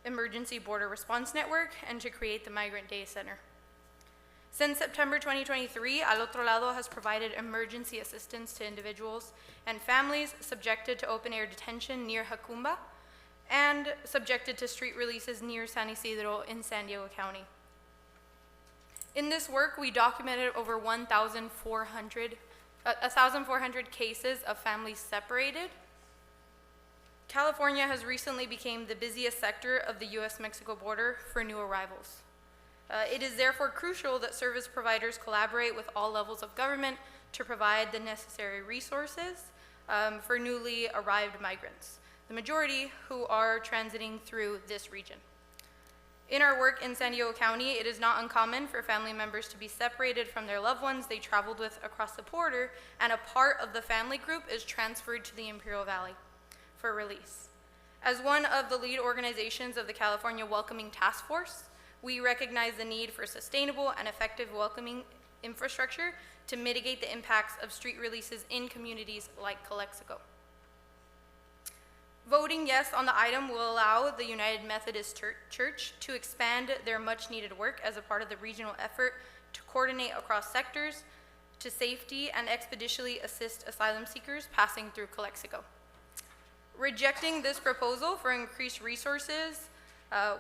Emergency Border Response Network and to create the Migrant Day Center. Since September 2023, Al Otro Lado has provided emergency assistance to individuals and families subjected to open-air detention near Jacumba and subjected to street releases near San Isidro in San Diego County. In this work, we documented over 1,400 cases of families separated. California has recently become the busiest sector of the US-Mexico border for new arrivals. It is therefore crucial that service providers collaborate with all levels of government to provide the necessary resources for newly arrived migrants, the majority who are transiting through this region. In our work in San Diego County, it is not uncommon for family members to be separated from their loved ones they traveled with across the border, and a part of the family group is transferred to the Imperial Valley for release. As one of the lead organizations of the California Welcoming Task Force, we recognize the need for sustainable and effective welcoming infrastructure to mitigate the impacts of street releases in communities like Calexico. Voting yes on the item will allow the United Methodist Church to expand their much-needed work as a part of the regional effort to coordinate across sectors to safety and expeditiously assist asylum seekers passing through Calexico. Rejecting this proposal for increased resources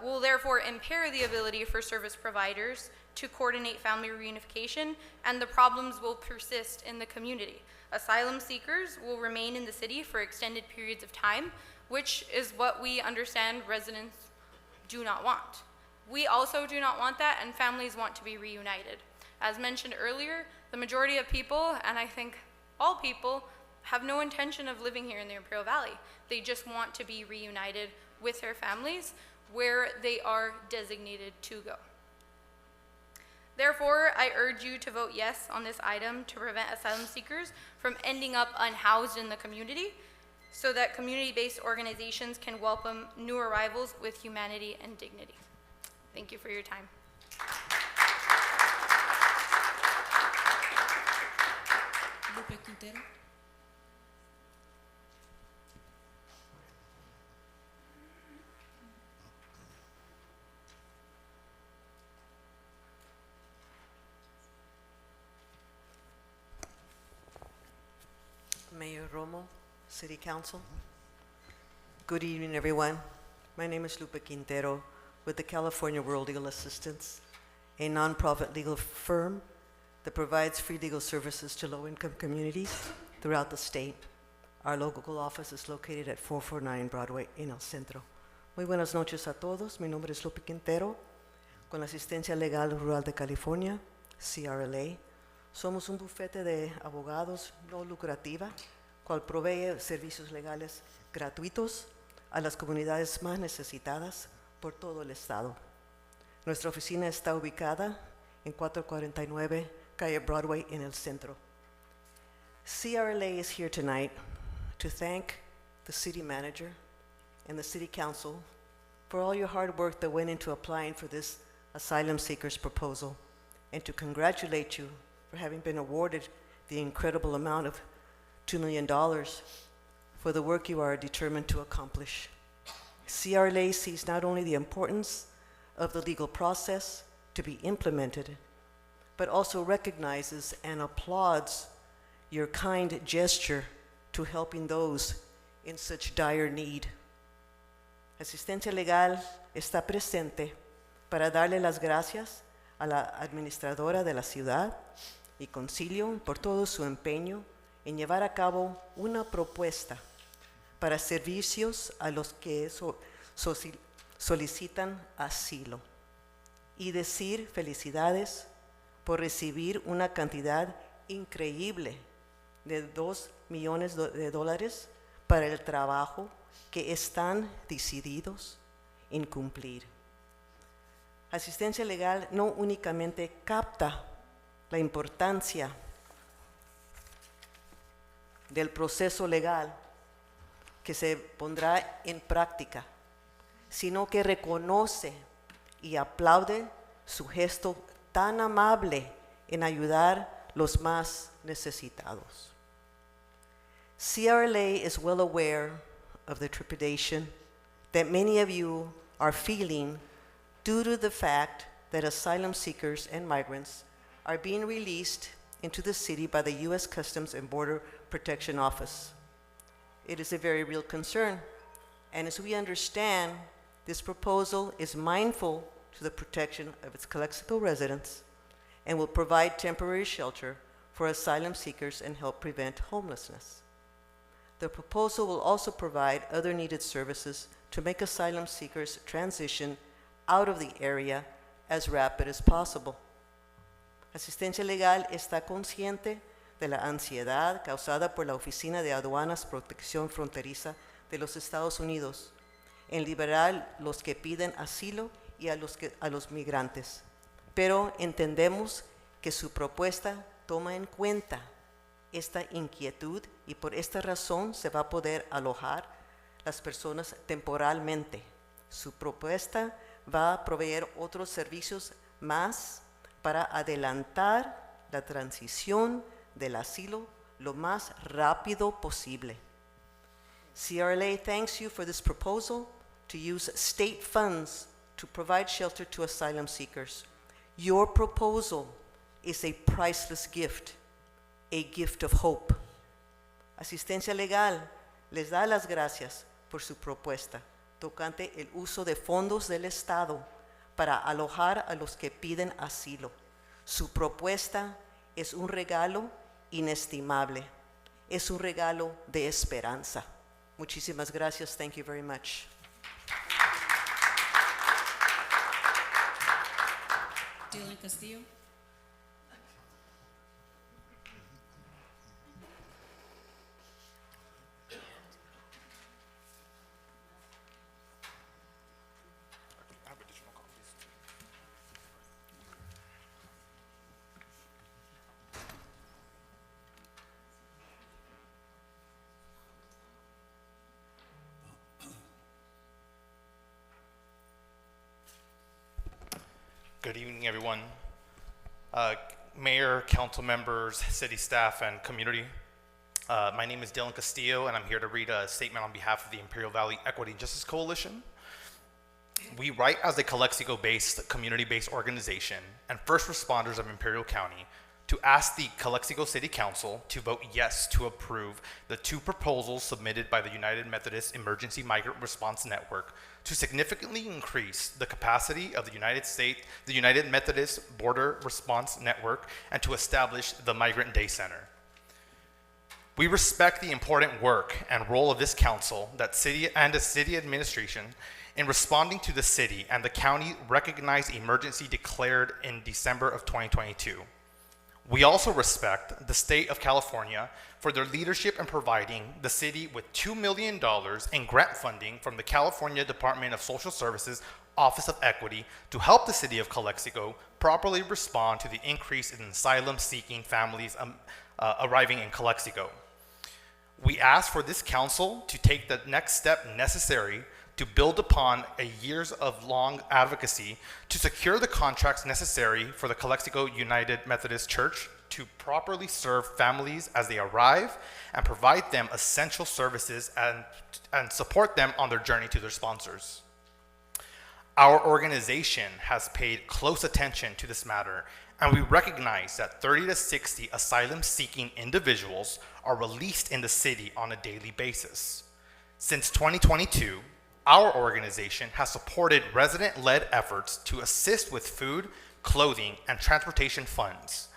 will therefore impair the ability for service providers to coordinate family reunification, and the problems will persist in the community. Asylum seekers will remain in the city for extended periods of time, which is what we understand residents do not want. We also do not want that, and families want to be reunited. As mentioned earlier, the majority of people, and I think all people, have no intention of living here in the Imperial Valley. They just want to be reunited with their families where they are designated to go. Therefore, I urge you to vote yes on this item to prevent asylum seekers from ending up unhoused in the community, so that community-based organizations can welcome new arrivals with humanity and dignity. Thank you for your time. Lupe Quintero. Mayor Romo, City Council. Good evening, everyone. My name is Lupe Quintero with the California World Legal Assistance, a nonprofit legal firm that provides free legal services to low-income communities throughout the state. Our local office is located at 449 Broadway en el centro. Muy buenas noches a todos. Mi nombre es Lupe Quintero, con la Asistencia Legal Rural de California, CRLA. Somos un bufete de abogados no lucrativa, cual provee servicios legales gratuitos a las comunidades más necesitadas por todo el estado. Nuestra oficina está ubicada en 449 Calle Broadway en el centro. CRLA is here tonight to thank the city manager and the city council for all your hard work that went into applying for this asylum seekers proposal, and to congratulate you for having been awarded the incredible amount of $2 million for the work you are determined to accomplish. CRLA sees not only the importance of the legal process to be implemented, but also recognizes and applauds your kind gesture to helping those in such dire need. Asistencia Legal está presente para darle las gracias a la administradora de la ciudad y Concilio por todo su empeño en llevar a cabo una propuesta para servicios a los que solicitan asilo, y decir felicidades por recibir una cantidad increíble de $2 millones para el trabajo que están decididos en cumplir. Asistencia Legal no únicamente capta la importancia del proceso legal que se pondrá en práctica, sino que reconoce y aplaude su gesto tan amable en ayudar los más necesitados. CRLA is well aware of the trepidation that many of you are feeling due to the fact that asylum seekers and migrants are being released into the city by the U.S. Customs and Border Protection Office. It is a very real concern, and as we understand, this proposal is mindful to the protection of its Calexico residents and will provide temporary shelter for asylum seekers and help prevent homelessness. The proposal will also provide other needed services to make asylum seekers transition out of the area as rapid as possible. Asistencia Legal está consciente de la ansiedad causada por la Oficina de Aduanas Protección Fronteriza de los Estados Unidos en liberar los que piden asilo y a los migrantes. Pero entendemos que su propuesta toma en cuenta esta inquietud y por esta razón se va a poder alojar las personas temporalmente. Su propuesta va a proveer otros servicios más para adelantar la transición del asilo lo más rápido posible. CRLA thanks you for this proposal to use state funds to provide shelter to asylum seekers. Your proposal is a priceless gift, a gift of hope. Asistencia Legal les da las gracias por su propuesta tocante el uso de fondos del Estado para alojar a los que piden asilo. Su propuesta es un regalo inestimable, es un regalo de esperanza. Muchísimas gracias. Thank you very much. Dylan Castillo. Good evening, everyone. Mayor, council members, city staff, and community. My name is Dylan Castillo, and I'm here to read a statement on behalf of the Imperial Valley Equity and Justice Coalition. We write as a Calexico-based, community-based organization and first responders of Imperial County to ask the Calexico City Council to vote yes to approve the two proposals submitted by the United Methodist Emergency Migrant Response Network to significantly increase the capacity of the United Methodist Border Response Network and to establish the Migrant Day Center. We respect the important work and role of this council the city administration in responding to the city and the county recognized emergency declared in December of 2022. We also respect the state of California for their leadership in providing the city with $2 million in grant funding from the California Department of Social Services Office of Equity to help the city of Calexico properly respond to the increase in asylum-seeking families arriving in Calexico. We ask for this council to take the next step necessary to build upon years of long advocacy to secure the contracts necessary for the Calexico United Methodist Church to properly serve families as they arrive and provide them essential services and support them on their journey to their sponsors. Our organization has paid close attention to this matter, and we recognize that 30 to 60 asylum-seeking individuals are released in the city on a daily basis. Since 2022, our organization has supported resident-led efforts to assist with food, clothing, and transportation funds.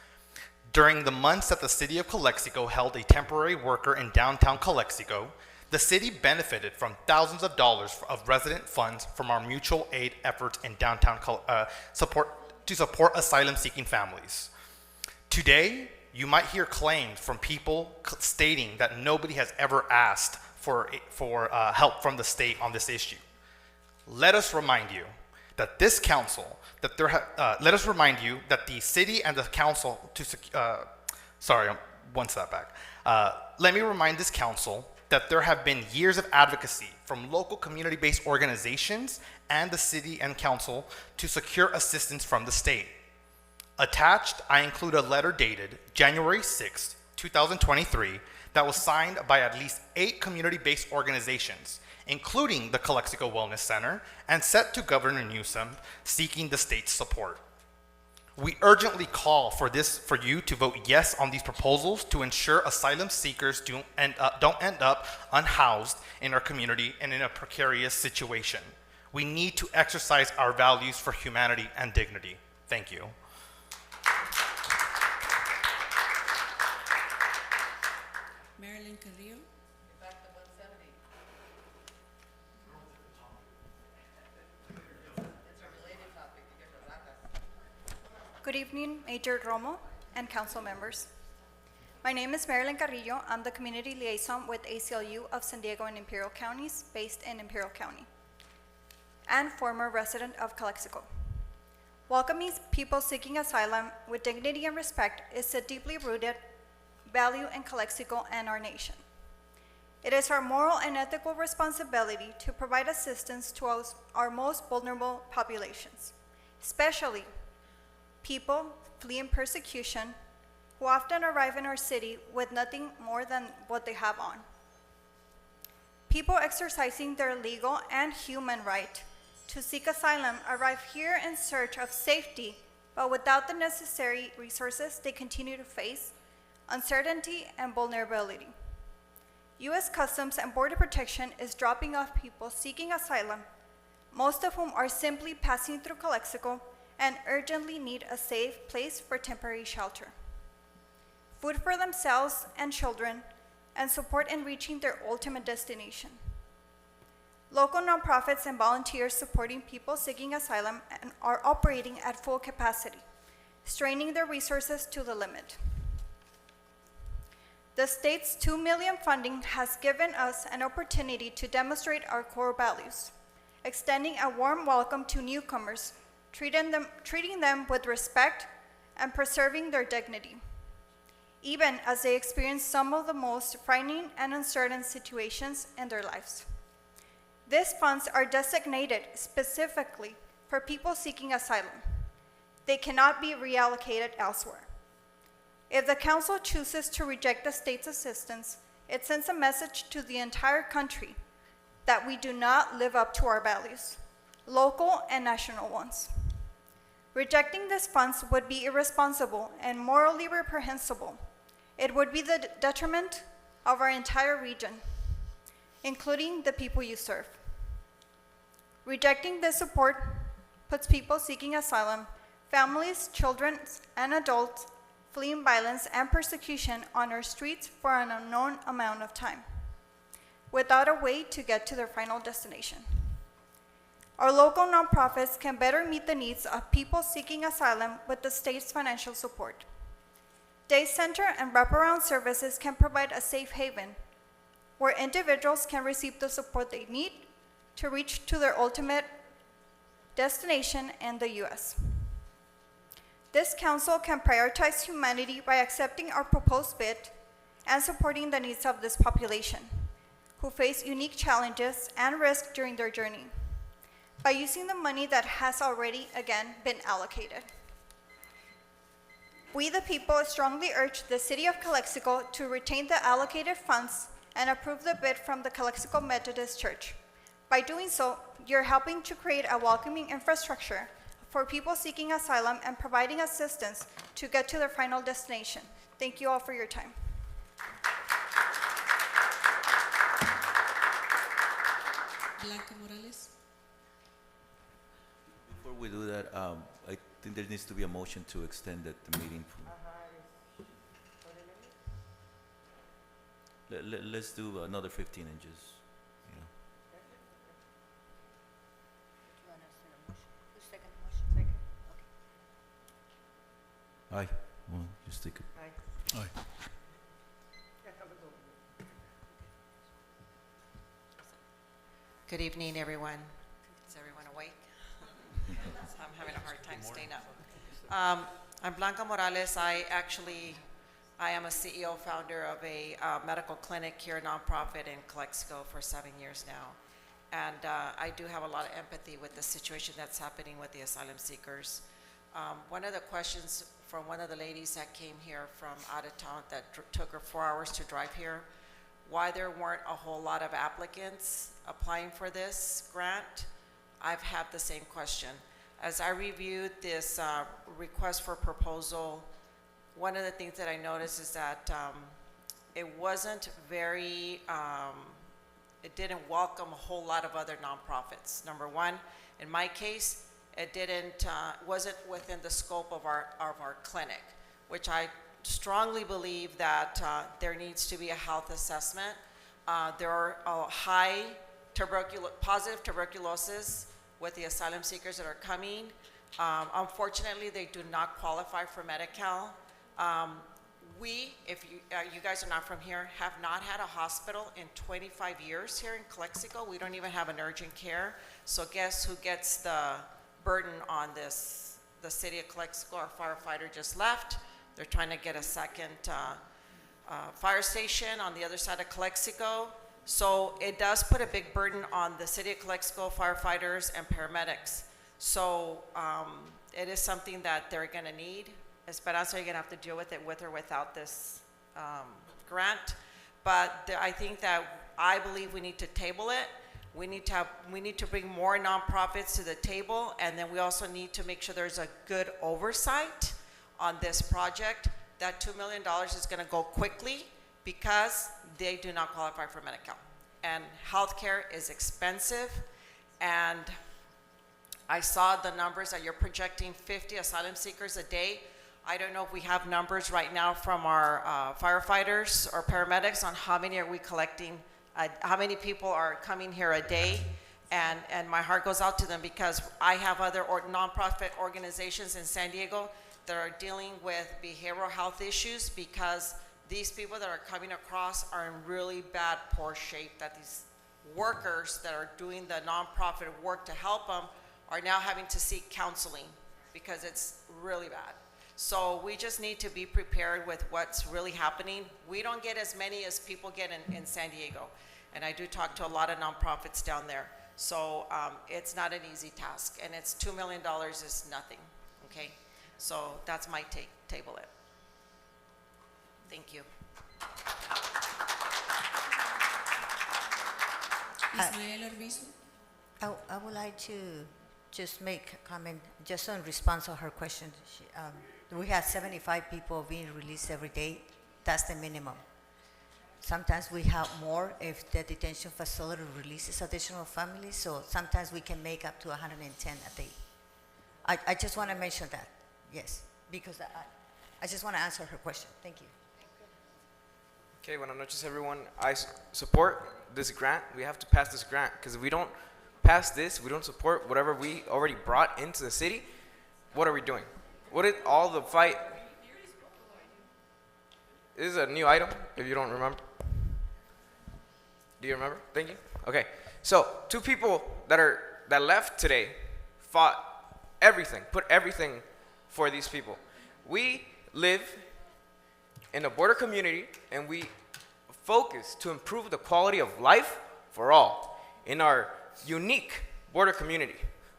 During the months that the city of Calexico held a temporary worker in downtown Calexico, the city benefited from thousands of dollars of resident funds from our mutual aid efforts in downtown to support asylum-seeking families. Today, you might hear claims from people stating that nobody has ever asked for help from the state on this issue. Let us remind you that this council, let us remind you that the city and the council let me remind this council that there have been years of advocacy from local community-based organizations and the city and council to secure assistance from the state. Attached, I include a letter dated January 6, 2023, that was signed by at least 8 community-based organizations, including the Calexico Wellness Center, and sent to Governor Newsom seeking the state's support. We urgently call for you to vote yes on these proposals to ensure asylum seekers don't end up unhoused in our community and in a precarious situation. We need to exercise our values for humanity and dignity. Thank you. Marilyn Carrillo. Good evening, Major Romo and council members. My name is Marilyn Carrillo. I'm the community liaison with ACLU of San Diego and Imperial Counties, based in Imperial County. and former resident of Calexico. Welcoming people seeking asylum with dignity and respect is a deeply rooted value in Calexico and our nation. It is our moral and ethical responsibility to provide assistance to our most vulnerable populations, especially people fleeing persecution who often arrive in our city with nothing more than what they have on. People exercising their legal and human right to seek asylum arrive here in search of safety, but without the necessary resources, they continue to face uncertainty and vulnerability. U.S. Customs and Border Protection is dropping off people seeking asylum, most of whom are simply passing through Calexico and urgently need a safe place for temporary shelter, food for themselves and children, and support in reaching their ultimate destination. Local nonprofits and volunteers supporting people seeking asylum are operating at full capacity, straining their resources to the limit. The state's $2 million funding has given us an opportunity to demonstrate our core values, extending a warm welcome to newcomers, treating them with respect and preserving their dignity, even as they experience some of the most frightening and uncertain situations in their lives. These funds are designated specifically for people seeking asylum. They cannot be reallocated elsewhere. If the Council chooses to reject the state's assistance, it sends a message to the entire country that we do not live up to our values, local and national ones. Rejecting these funds would be irresponsible and morally reprehensible. It would be the detriment of our entire region, including the people you serve. Rejecting this support puts people seeking asylum, families, children, and adults fleeing violence and persecution on our streets for an unknown amount of time, without a way to get to their final destination. Our local nonprofits can better meet the needs of people seeking asylum with the state's financial support. Day center and wraparound services can provide a safe haven where individuals can receive the support they need to reach to their ultimate destination in the U.S. This council can prioritize humanity by accepting our proposed bid and supporting the needs of this population, who face unique challenges and risk during their journey, by using the money that has already, again, been allocated. We, the people, strongly urge the City of Calexico to retain the allocated funds and approve the bid from the Calexico Methodist Church. By doing so, you're helping to create a welcoming infrastructure for people seeking asylum and providing assistance to get to their final destination. Thank you all for your time. Blanca Morales. Before we do that, I think there needs to be a motion to extend the meeting. Let's do another 15 inches. You know. Aye. Well, just take it. Aye. Aye. Good evening, everyone. Is everyone awake? I'm having a hard time staying up. I'm Blanca Morales. I am a CEO founder of a medical clinic here, nonprofit in Calexico for 7 years now. And I do have a lot of empathy with the situation that's happening with the asylum seekers. One of the questions from one of the ladies that came here from out of town that took her 4 hours to drive here, why there weren't a whole lot of applicants applying for this grant, I've had the same question. As I reviewed this request for proposal, one of the things that I noticed is that it wasn't very, it didn't welcome a whole lot of other nonprofits. Number one, in my case, it wasn't within the scope of our clinic, which I strongly believe that there needs to be a health assessment. There are high positive tuberculosis with the asylum seekers that are coming. Unfortunately, they do not qualify for Medi-Cal. we, if you guys are not from here, have not had a hospital in 25 years here in Calexico. We don't even have an urgent care. So guess who gets the burden on this? The city of Calexico. Our firefighter just left. They're trying to get a second fire station on the other side of Calexico. So it does put a big burden on the city of Calexico firefighters and paramedics. So it is something that they're gonna need. Esperanza, you're gonna have to deal with it with or without this grant. But I think that I believe we need to table it. We need to bring more nonprofits to the table, and then we also need to make sure there's a good oversight on this project. That $2 million is gonna go quickly because they do not qualify for Medi-Cal. And healthcare is expensive, and I saw the numbers that you're projecting 50 asylum seekers a day. I don't know if we have numbers right now from our firefighters or paramedics on how many are we collecting, how many people are coming here a day, and my heart goes out to them because I have other nonprofit organizations in San Diego that are dealing with behavioral health issues because these people that are coming across are in really bad, poor shape, that these workers that are doing the nonprofit work to help them are now having to seek counseling because it's really bad. So we just need to be prepared with what's really happening. We don't get as many as people get in San Diego. And I do talk to a lot of nonprofits down there. So it's not an easy task, and it's $2 million is nothing, okay? So that's my take, table it. Thank you. Ismael Arbizu. I would like to just make a comment, just in response to her question. We have 75 people being released every day. That's the minimum. Sometimes we have more if the detention facility releases additional families, so sometimes we can make up to 110 a day. I just want to mention that, yes, because I just want to answer her question. Thank you. Okay, buenas noches, everyone. I support this grant. We have to pass this grant because if we don't pass this, we don't support whatever we already brought into the city. What are we doing? What is all the fight? This is a new item, if you don't remember. Do you remember? Thank you. Okay, so 2 people that left today fought everything, put everything for these people. We live in a border community, and we focus to improve the quality of life for all in our unique border community.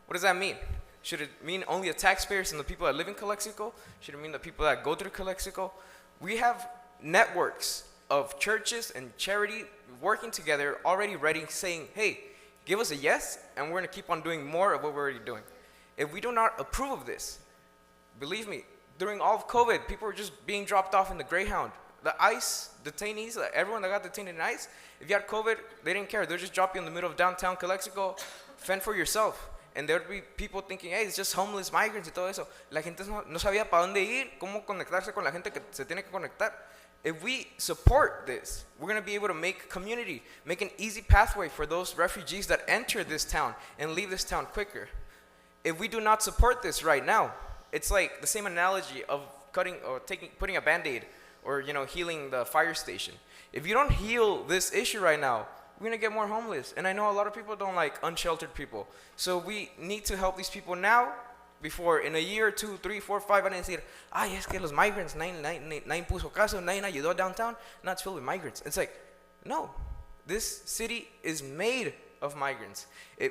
What does that mean? Should it mean only the taxpayers and the people that live in Calexico? Should it mean the people that go through Calexico? We have networks of churches and charity working together, already ready, saying, hey, give us a yes, and we're going to keep on doing more of what we're already doing. If we do not approve of this, believe me, during all of COVID, people were just being dropped off in the Greyhound. The ICE detainees, everyone that got detained in ICE, if you had COVID, they didn't care. They'll just drop you in the middle of downtown Calexico, fend for yourself. And there would be people thinking, hey, it's just homeless migrants y todo eso. La gente no sabía para dónde ir, cómo conectarse con la gente que se tiene que conectar. If we support this, we're going to be able to make community, make an easy pathway for those refugees that enter this town and leave this town quicker. If we do not support this right now, it's like the same analogy of cutting or putting a Band-Aid or healing the fire station. If you don't heal this issue right now, we're going to get more homeless. And I know a lot of people don't like unsheltered people. So we need to help these people now before in a year, 2, 3, 4, 5 van a decir, ay, es que los migrants, nadie puso caso, nadie ayudó downtown, now it's filled with migrants. It's like, no, this city is made of migrants.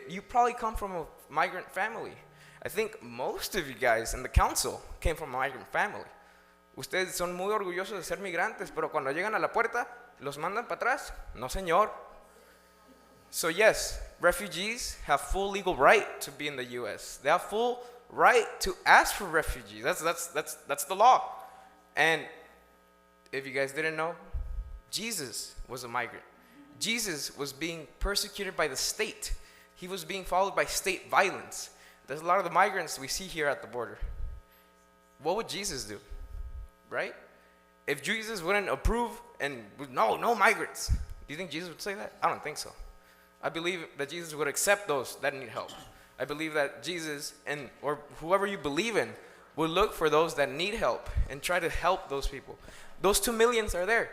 You probably come from a migrant family. I think most of you guys in the council came from a migrant family. Ustedes son muy orgullosos de ser migrantes, pero cuando llegan a la puerta, los mandan para atrás. No, señor. So yes, refugees have full legal right to be in the U.S. They have full right to ask for refugees. That's the law. And if you guys didn't know, Jesus was a migrant. Jesus was being persecuted by the state. He was being followed by state violence. There's a lot of the migrants we see here at the border. What would Jesus do? Right? If Jesus wouldn't approve and no migrants, do you think Jesus would say that? I don't think so. I believe that Jesus would accept those that need help. I believe that Jesus or whoever you believe in will look for those that need help and try to help those people. Those 2 millions are there.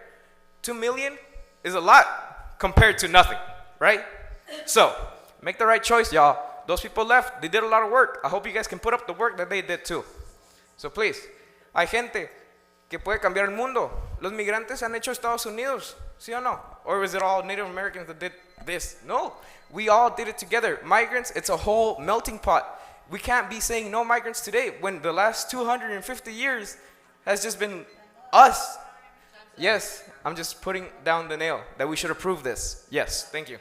2 million is a lot compared to nothing, right? So, make the right choice, y'all. Those people left, they did a lot of work. I hope you guys can put up the work that they did too. So please, hay gente que puede cambiar el mundo. Los migrantes han hecho Estados Unidos, ¿sí o no? Or is it all Native Americans that did this? No, we all did it together. Migrants, it's a whole melting pot. We can't be saying no migrants today when the last 250 years has just been us. Yes, I'm just putting down the nail that we should approve this. Yes, thank you.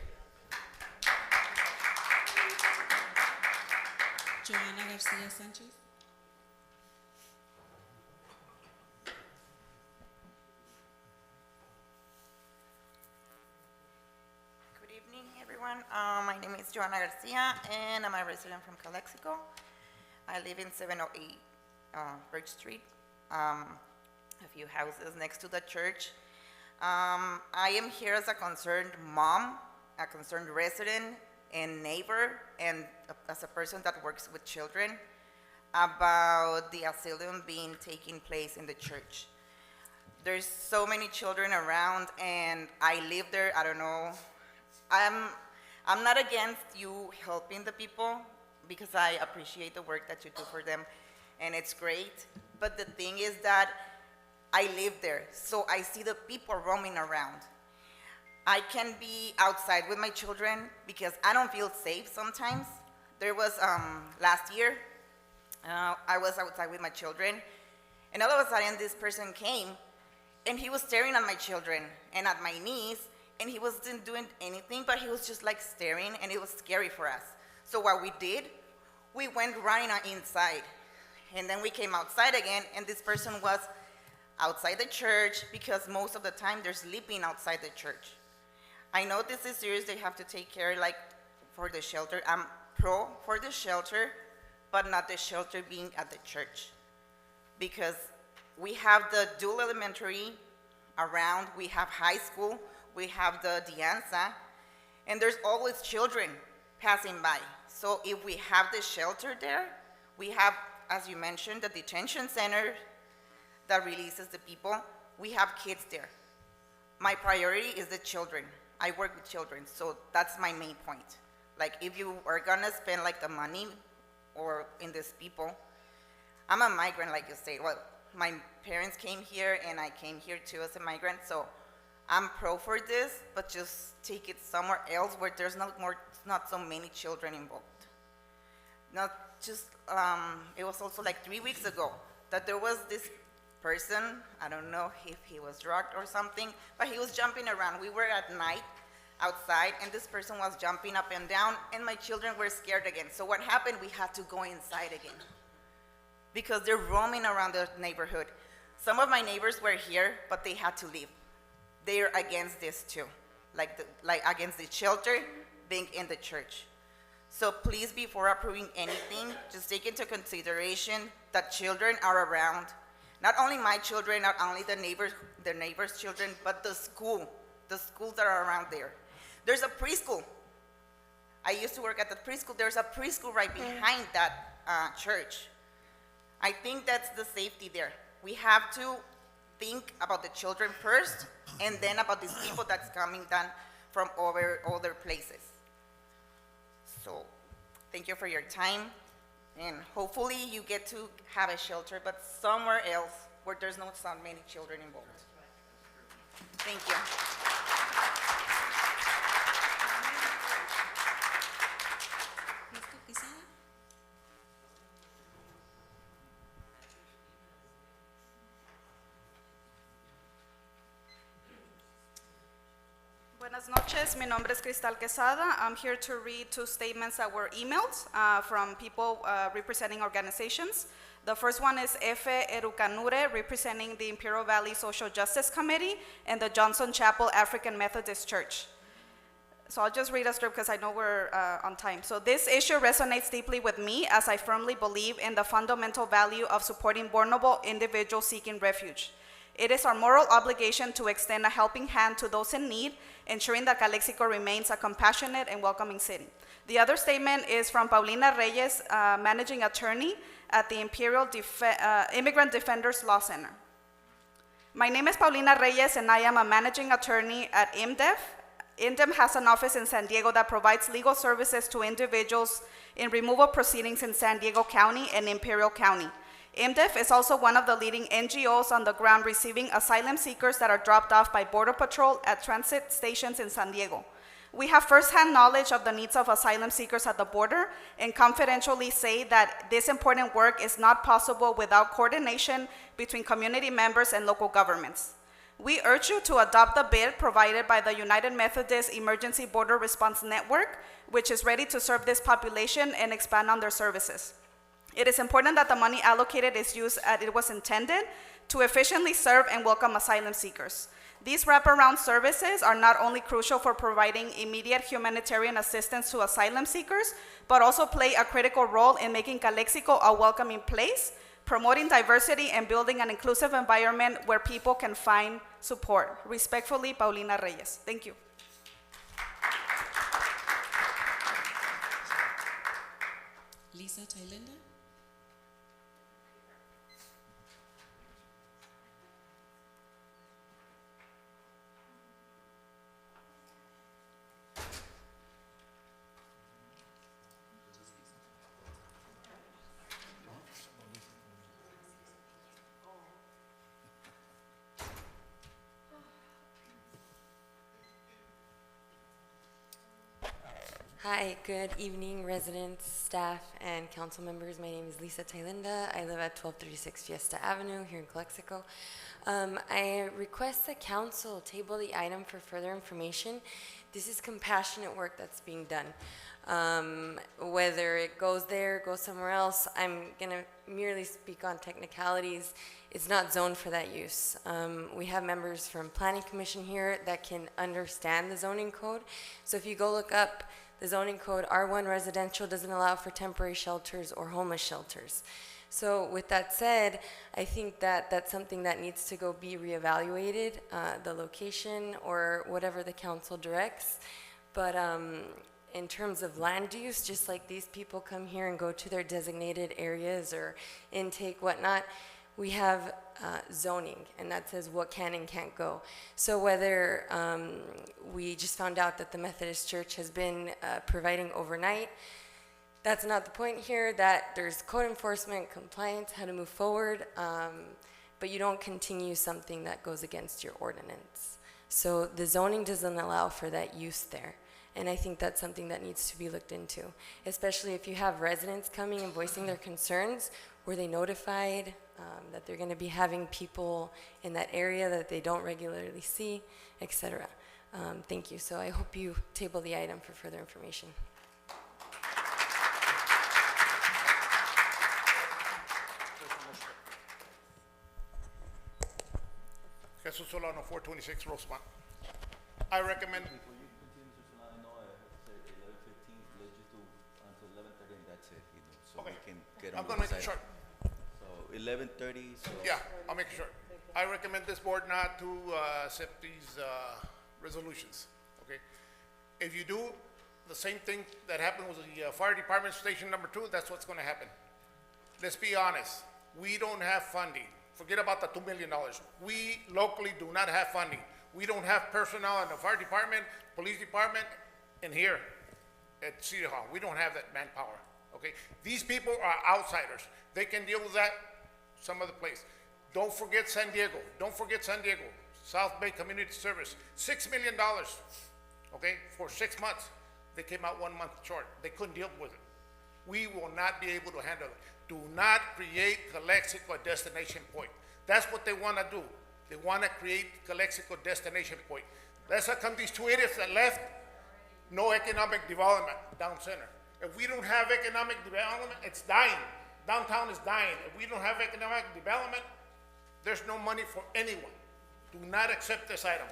Joanna Garcia Sanchez. Good evening, everyone. My name is Joanna Garcia, and I'm a resident from Calexico. I live in 708 Birch Street, a few houses next to the church. I am here as a concerned mom, a concerned resident, and neighbor, and as a person that works with children, about the asylum being taking place in the church. There's so many children around, and I live there. I don't know. I'm not against you helping the people, because I appreciate the work that you do for them, and it's great. But the thing is that I live there, so I see the people roaming around. I can be outside with my children because I don't feel safe sometimes. There was, last year, I was outside with my children, and all of a sudden this person came, and he was staring at my children and at my niece, and he wasn't doing anything, but he was just like staring, and it was scary for us. So what we did, we went running inside, and then we came outside again, and this person was outside the church because most of the time they're sleeping outside the church. I know this is serious, they have to take care like for the shelter. I'm pro for the shelter, but not the shelter being at the church. Because we have the dual elementary around, we have high school, we have the Dianza, and there's always children passing by. So if we have the shelter there, we have, as you mentioned, the detention center that releases the people. We have kids there. My priority is the children. I work with children, so that's my main point. Like, if you are gonna spend like the money or in these people, I'm a migrant, like you said. Well, my parents came here and I came here too as a migrant, so I'm pro for this, but just take it somewhere else where there's not so many children involved. Not just, it was also like 3 weeks ago that there was this person, I don't know if he was drugged or something, but he was jumping around. We were at night outside, and this person was jumping up and down, and my children were scared again. So what happened? We had to go inside again because they're roaming around the neighborhood. Some of my neighbors were here, but they had to leave. They're against this too, like against the shelter being in the church. So please, before approving anything, just take into consideration that children are around. Not only my children, not only the neighbors' children, but the schools that are around there. There's a preschool. I used to work at the preschool. There's a preschool right behind that church. I think that's the safety there. We have to think about the children first, and then about these people that's coming down from other places. So, thank you for your time. And hopefully you get to have a shelter, but somewhere else where there's not so many children involved. Thank you. Buenas noches, mi nombre es Cristal Quesada. I'm here to read two statements that were emailed from people representing organizations. The first one is Efe Erukanure, representing the Imperial Valley Social Justice Committee and the Johnson Chapel African Methodist Church. So I'll just read a script because I know we're on time. So this issue resonates deeply with me as I firmly believe in the fundamental value of supporting vulnerable individuals seeking refuge. It is our moral obligation to extend a helping hand to those in need, ensuring that Calexico remains a compassionate and welcoming city. The other statement is from Paulina Reyes, managing attorney at the Immigrant Defenders Law Center. My name is Paulina Reyes, and I am a managing attorney at IMDEF. IMDEF has an office in San Diego that provides legal services to individuals in removal proceedings in San Diego County and Imperial County. IMDEF is also one of the leading NGOs on the ground receiving asylum seekers that are dropped off by Border Patrol at transit stations in San Diego. We have firsthand knowledge of the needs of asylum seekers at the border and confidentially say that this important work is not possible without coordination between community members and local governments. We urge you to adopt the bid provided by the United Methodist Emergency Border Response Network, which is ready to serve this population and expand on their services. It is important that the money allocated is used as it was intended to efficiently serve and welcome asylum seekers. These wraparound services are not only crucial for providing immediate humanitarian assistance to asylum seekers, but also play a critical role in making Calexico a welcoming place, promoting diversity and building an inclusive environment where people can find support. Respectfully, Paulina Reyes. Thank you. Lisa Thailenda. Hi, good evening, residents, staff, and council members. My name is Lisa Thailenda. I live at 1236 Fiesta Avenue here in Calexico. I request the council table the item for further information. This is compassionate work that's being done. Whether it goes there, goes somewhere else, I'm gonna merely speak on technicalities. It's not zoned for that use. We have members from Planning Commission here that can understand the zoning code. So if you go look up the zoning code, R1 residential doesn't allow for temporary shelters or homeless shelters. So with that said, I think that that's something that needs to go be reevaluated, the location or whatever the council directs. But in terms of land use, just like these people come here and go to their designated areas or intake, whatnot, we have zoning, and that says what can and can't go. So whether we just found out that the Methodist Church has been providing overnight, that's not the point here, that there's code enforcement, compliance, how to move forward, but you don't continue something that goes against your ordinance. So the zoning doesn't allow for that use there. And I think that's something that needs to be looked into, especially if you have residents coming and voicing their concerns. Were they notified that they're going to be having people in that area that they don't regularly see, etc. Thank you. So I hope you table the item for further information. Jesus Solano, 426 Rosemont. I recommend. So we can get on I'm with going to this make it item. short. So 11:30, so. Yeah, I'll make it short. I recommend this board not to accept these resolutions, okay? If you do the same thing that happened with the fire department station number 2, that's what's gonna happen. Let's be honest, we don't have funding. Forget about the $2 million. We locally do not have funding. We don't have personnel in the fire department, police department, and here at City Hall. We don't have that manpower, okay? These people are outsiders. They can deal with that some other place. Don't forget San Diego. Don't forget San Diego. South Bay Community Service, $6 million, okay, for 6 months. They came out 1 month short. They couldn't deal with it. We will not be able to handle it. Do not create Calexico a destination point. That's what they want to do. They want to create Calexico destination point. That's how come these 2 idiots that left, no economic development down center. If we don't have economic development, it's dying. Downtown is dying. If we don't have economic development, there's no money for anyone. Do not accept this item.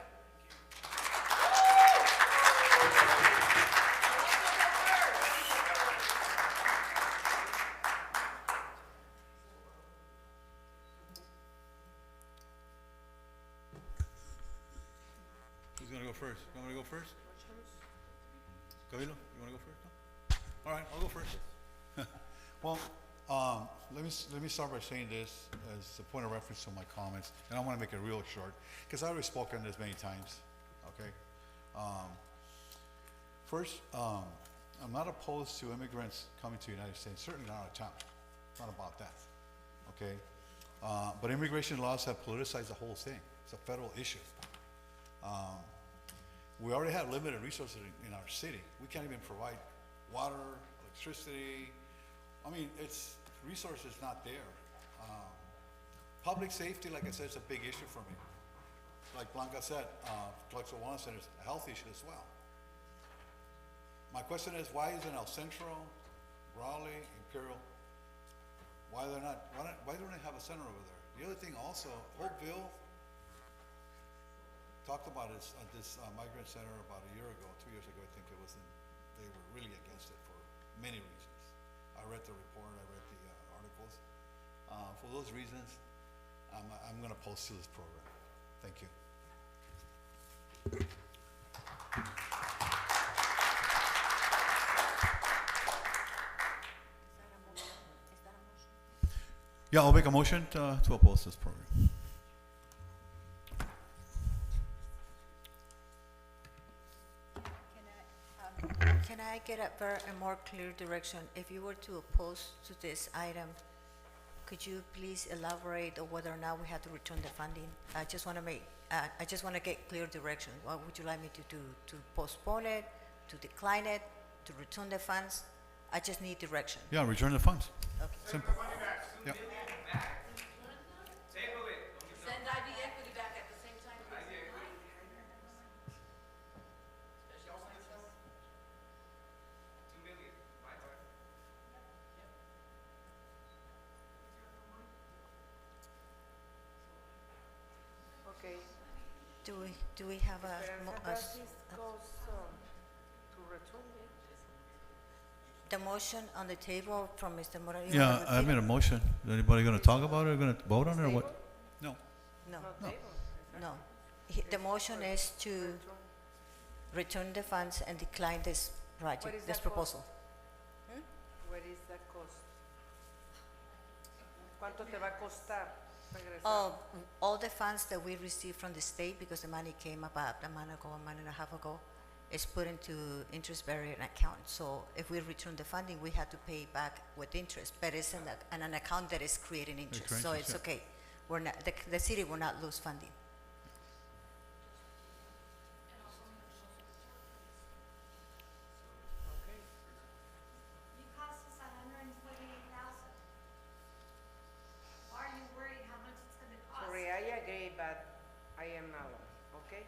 Who's gonna go first? You want me to go first? Cabello, you wanna go first? No? All right, I'll go first. Well, Let me start by saying this as a point of reference to my comments, and I want to make it real short, because I already spoken on this many times, okay? First, I'm not opposed to immigrants coming to the United States, certainly not out of town, not about that, okay? But immigration laws have politicized the whole thing. It's a federal issue. We already have limited resources in our city. We can't even provide water, electricity. I mean, resources not there. Public safety, like I said, is a big issue for me. Like Blanca said, Calexico Wellness Center is a health issue as well. My question is, why isn't El Centro, Raleigh, Imperial, why don't they have a center over there? The other thing also, Hopeville talked about this migrant center about a year ago, 2 years ago, I think it was, and they were really against it for many reasons. I read the report, I read the articles. For those reasons, I'm going to oppose to this program. Thank you. Yeah, I'll make a motion to oppose this program. Can I get a more clear direction? If you were to oppose to this item, could you please elaborate on whether or not we have to return the funding? I just want to get clear direction. What would you like me to do? To postpone it, to decline it, to return the funds? I just need direction. Yeah, return the funds. Okay. Simple. Yeah. Send IB equity back at the same time. Okay. Do we have a This goes to return it. the motion on the table from Mr. Morales? Yeah, I made a motion. Is anybody going to talk about it or going to vote on it or what? No. No. No. No. The motion is to return the funds and decline this What is project, this that proposal. What is the cost? ¿Cuánto te va a costar regresar? All the funds that we received from the state, because the money came about a month and a half ago, is put into interest-bearing account. So if we return the funding, we have to pay back with interest, but it's in an account that is creating interest, so it's okay. We're not, the city will not lose funding. Okay. It costs us $128,000. Why are you worried how much it's gonna cost? Sorry, I agree, but I am now, okay?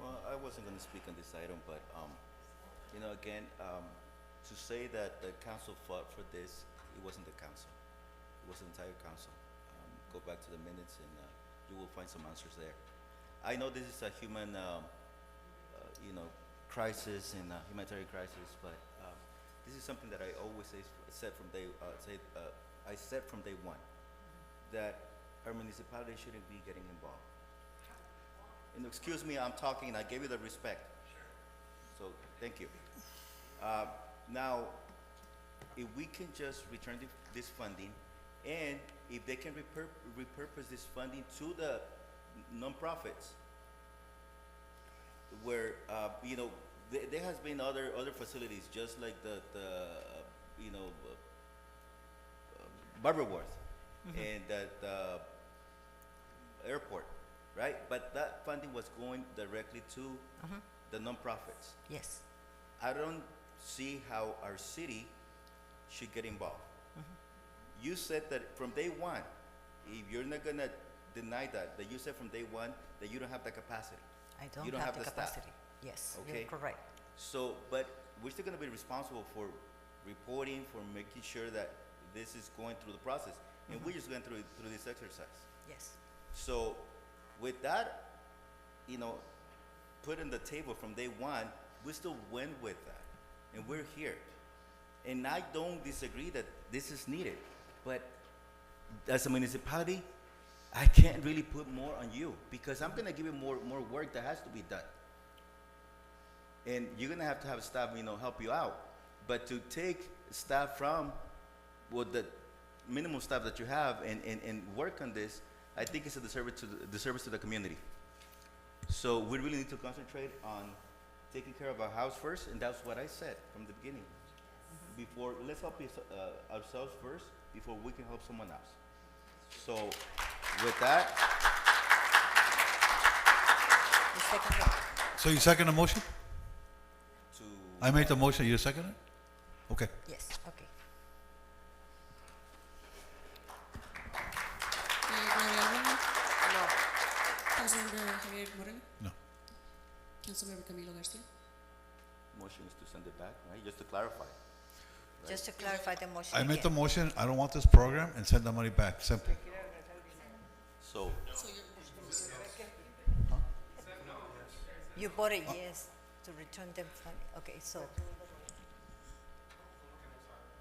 Well, I wasn't going to speak on this item, but, you know, again, to say that the council fought for this, it wasn't the council. It was the entire council. Go back to the minutes and you will find some answers there. I know this is a human, you know, crisis and humanitarian crisis, but this is something that I always said from day one, that our municipality shouldn't be getting involved. And excuse me, I'm talking and I gave you the respect. So, thank you. Now, if we can just return this funding, and if they can repurpose this funding to the nonprofits, where, you know, there has been other facilities, just like the you know, Barberworth and the airport. Right, but that funding was going directly to the nonprofits. Yes. I don't see how our city should get involved. You said that from day one, if you're not gonna deny that you said from day one that you don't have the capacity. I don't You don't have have the the staff. capacity. Yes, Okay. you're correct. So, but we're still gonna be responsible for reporting, for making sure that this is going through the process, and we're just going through this exercise. Yes. So, with that, you know, put in the table from day one, we still went with that, and we're here. And I don't disagree that this is needed, but as a municipality, I can't really put more on you because I'm gonna give you more work that has to be done. And you're gonna have to have staff, you know, help you out. But to take staff from what the minimum staff that you have and work on this, I think it's a disservice to the community. So we really need to concentrate on taking care of our house first, and that's what I said from the beginning. Before, let's help ourselves first before we can help someone else. So with that, So you second the motion? to I made the motion, you second it? Okay. Yes, okay. Gloria Romo, No. Councilmember Javier Moreno, No. Councilmember Camilo Garcia. motion is to send it back, right? Just to clarify. Right? Just to clarify the motion I made the again. motion, I don't want this program, and send the money back, simple. So So your motion is You voted yes to return them money. Okay, so,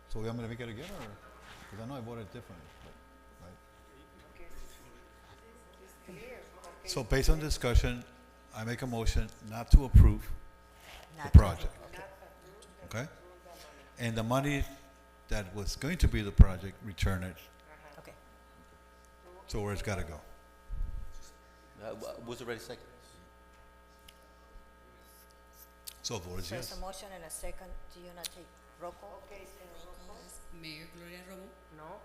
So we want me to make it again, or? Because I know I voted differently, but, right? So based on discussion, I make a motion not to approve the not to- project. Okay? And the money that was going to be the project, return it. okay. So where it's gotta go. was already second. So vote is So it's yes. a motion and a second. Do you not take roll call? Okay, roll call is Mayor Gloria Romo. no.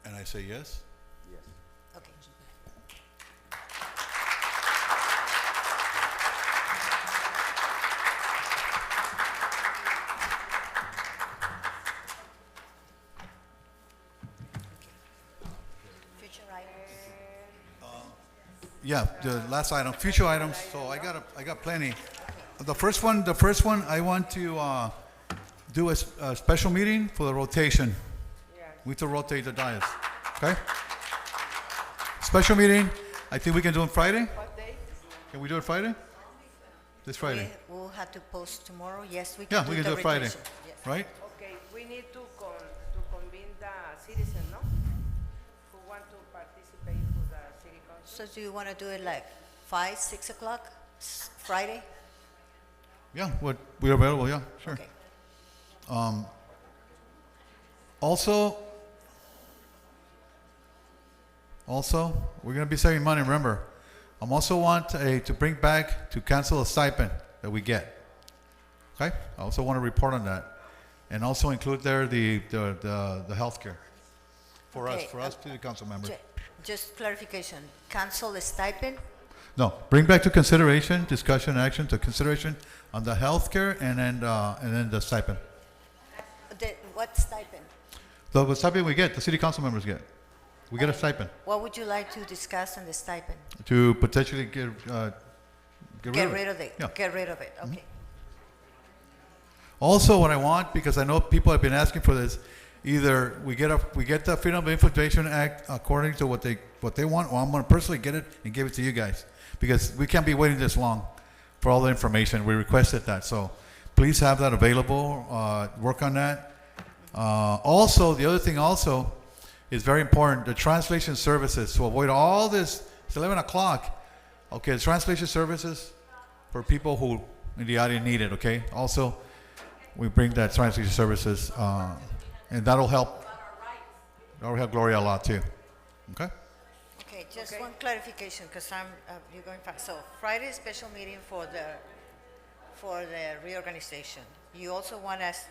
And I say yes? Yes. Okay. Future items. Yeah, the last item, future items, so I got plenty. The first one, I want to, do a special meeting for the rotation. We have to rotate the dais, okay? Special meeting, I think we can do it Friday? What day? Can we do it Friday? This Friday? We'll have to post tomorrow. Yes, we can Yeah, do we can the do it Friday, rotation. Yes. right? Okay, we need to convene the citizen, no? Who want to participate for the city council? So do you want to do it like 5, 6 o'clock, Friday? Yeah, what, we're available, yeah, sure. Okay. Also, we're gonna be saving money, remember. I'm also want to bring back, to cancel a stipend that we get. Okay? I also want to report on that. And also include there the healthcare. For Okay, us, city council members. Just clarification, cancel the stipend? No, bring back to consideration, discussion, action, to consideration on the healthcare and then the stipend. What stipend? The stipend we get, the city council members get. We get a stipend What would you like to discuss on the stipend? to potentially get rid of it. Yeah. Get rid of it, okay. Also, what I want, because I know people have been asking for this, either we get the Freedom of Information Act according to what they want, or I'm going to personally get it and give it to you guys, because we can't be waiting this long for all the information. We requested that, so please have that available. Work on that. Also, the other thing also is very important: the translation services, to avoid all this. It's 11 o'clock. Okay, the translation services for people who in the audience need it. Okay, also. We bring that translation services, and that'll help Gloria a lot too. Okay? Okay, just one clarification, because you're going fast. So Friday special meeting for the reorganization. You also want us,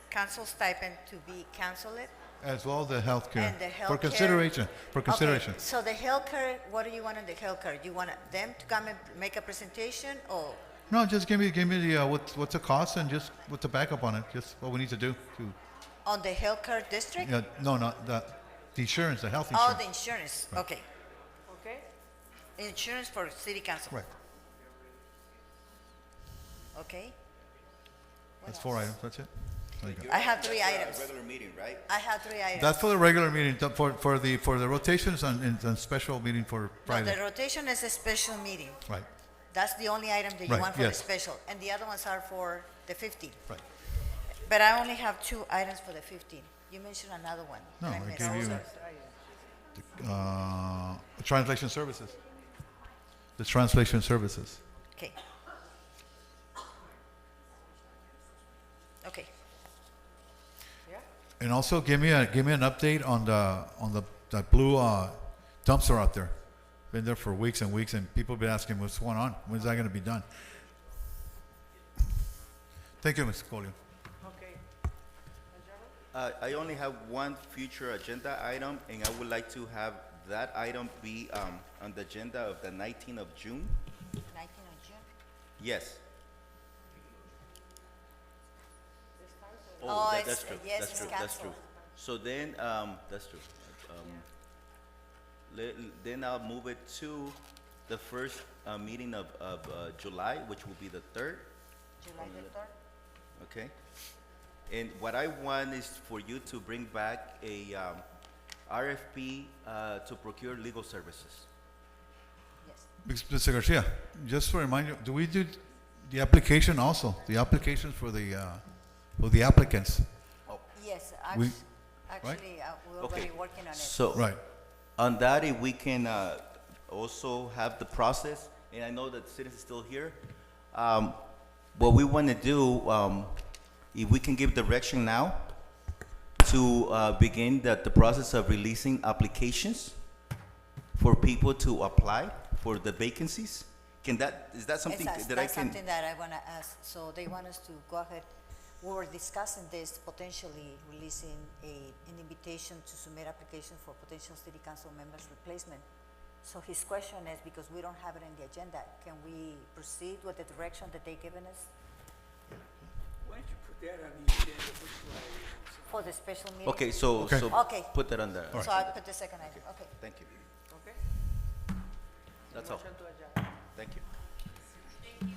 council stipend to be canceled? As well as the healthcare. And the For healthcare- consideration, Okay, so the healthcare, what do you want on the healthcare? You want them to come and make a presentation, or? No, just give me the, what's the cost and just what's the backup on it, just what we need to do to, On the healthcare district? no, not the insurance, the health Oh, insurance. the insurance, Right. okay. Okay? Insurance for city council. Right. Okay. That's 4 items, that's it. There you go. I have 3 items. Regular meeting, right? I have 3 items. That's for the regular meeting, for the rotations and special meeting for No, Friday. the rotation is a special meeting. Right, That's the only item that you Right, want for the yes. special, and the other ones are for the 15. right. But I only have 2 items for the 15. You mentioned another one. No, that I missed. gave you, translation services. The translation services. Okay. Okay. And also give me an update on that blue dumpster out there. Been there for weeks and weeks, and people have been asking what's going on. When's that going to be done? Thank you, Mr. Colio. Okay. I only have one future agenda item, and I would like to have that item be on the agenda of the 19th of June. 19th of June? Yes. Oh, that's true. yes, That's it's true. That's canceled. true. So then, that's true. Then I'll move it to the first meeting of July, which will be the 3rd. July the 3rd? Okay. And what I want is for you to bring back a RFP to procure legal services. Yes. Mr. Garcia, just to remind you, do we do the application also? The applications for the applicants? Yes, We- actually, we're Okay. already working on it. So, Right. on that, if we can also have the process, and I know that the citizens is still here, what we want to do, if we can give direction now to begin the process of releasing applications for people to apply for the vacancies, is that something that I can? That's something that I want to ask. So they want us to go ahead. We were discussing this, potentially releasing an invitation to submit application for potential city council members replacement. So his question is, because we don't have it in the agenda, can we proceed with the direction that they've given us Why don't you put that on the agenda for July? for the special meeting? Okay, so Okay. put that on there. So I put the second item, okay. Thank you. Okay. That's all. Motion to adjourn. Thank you. Thank you.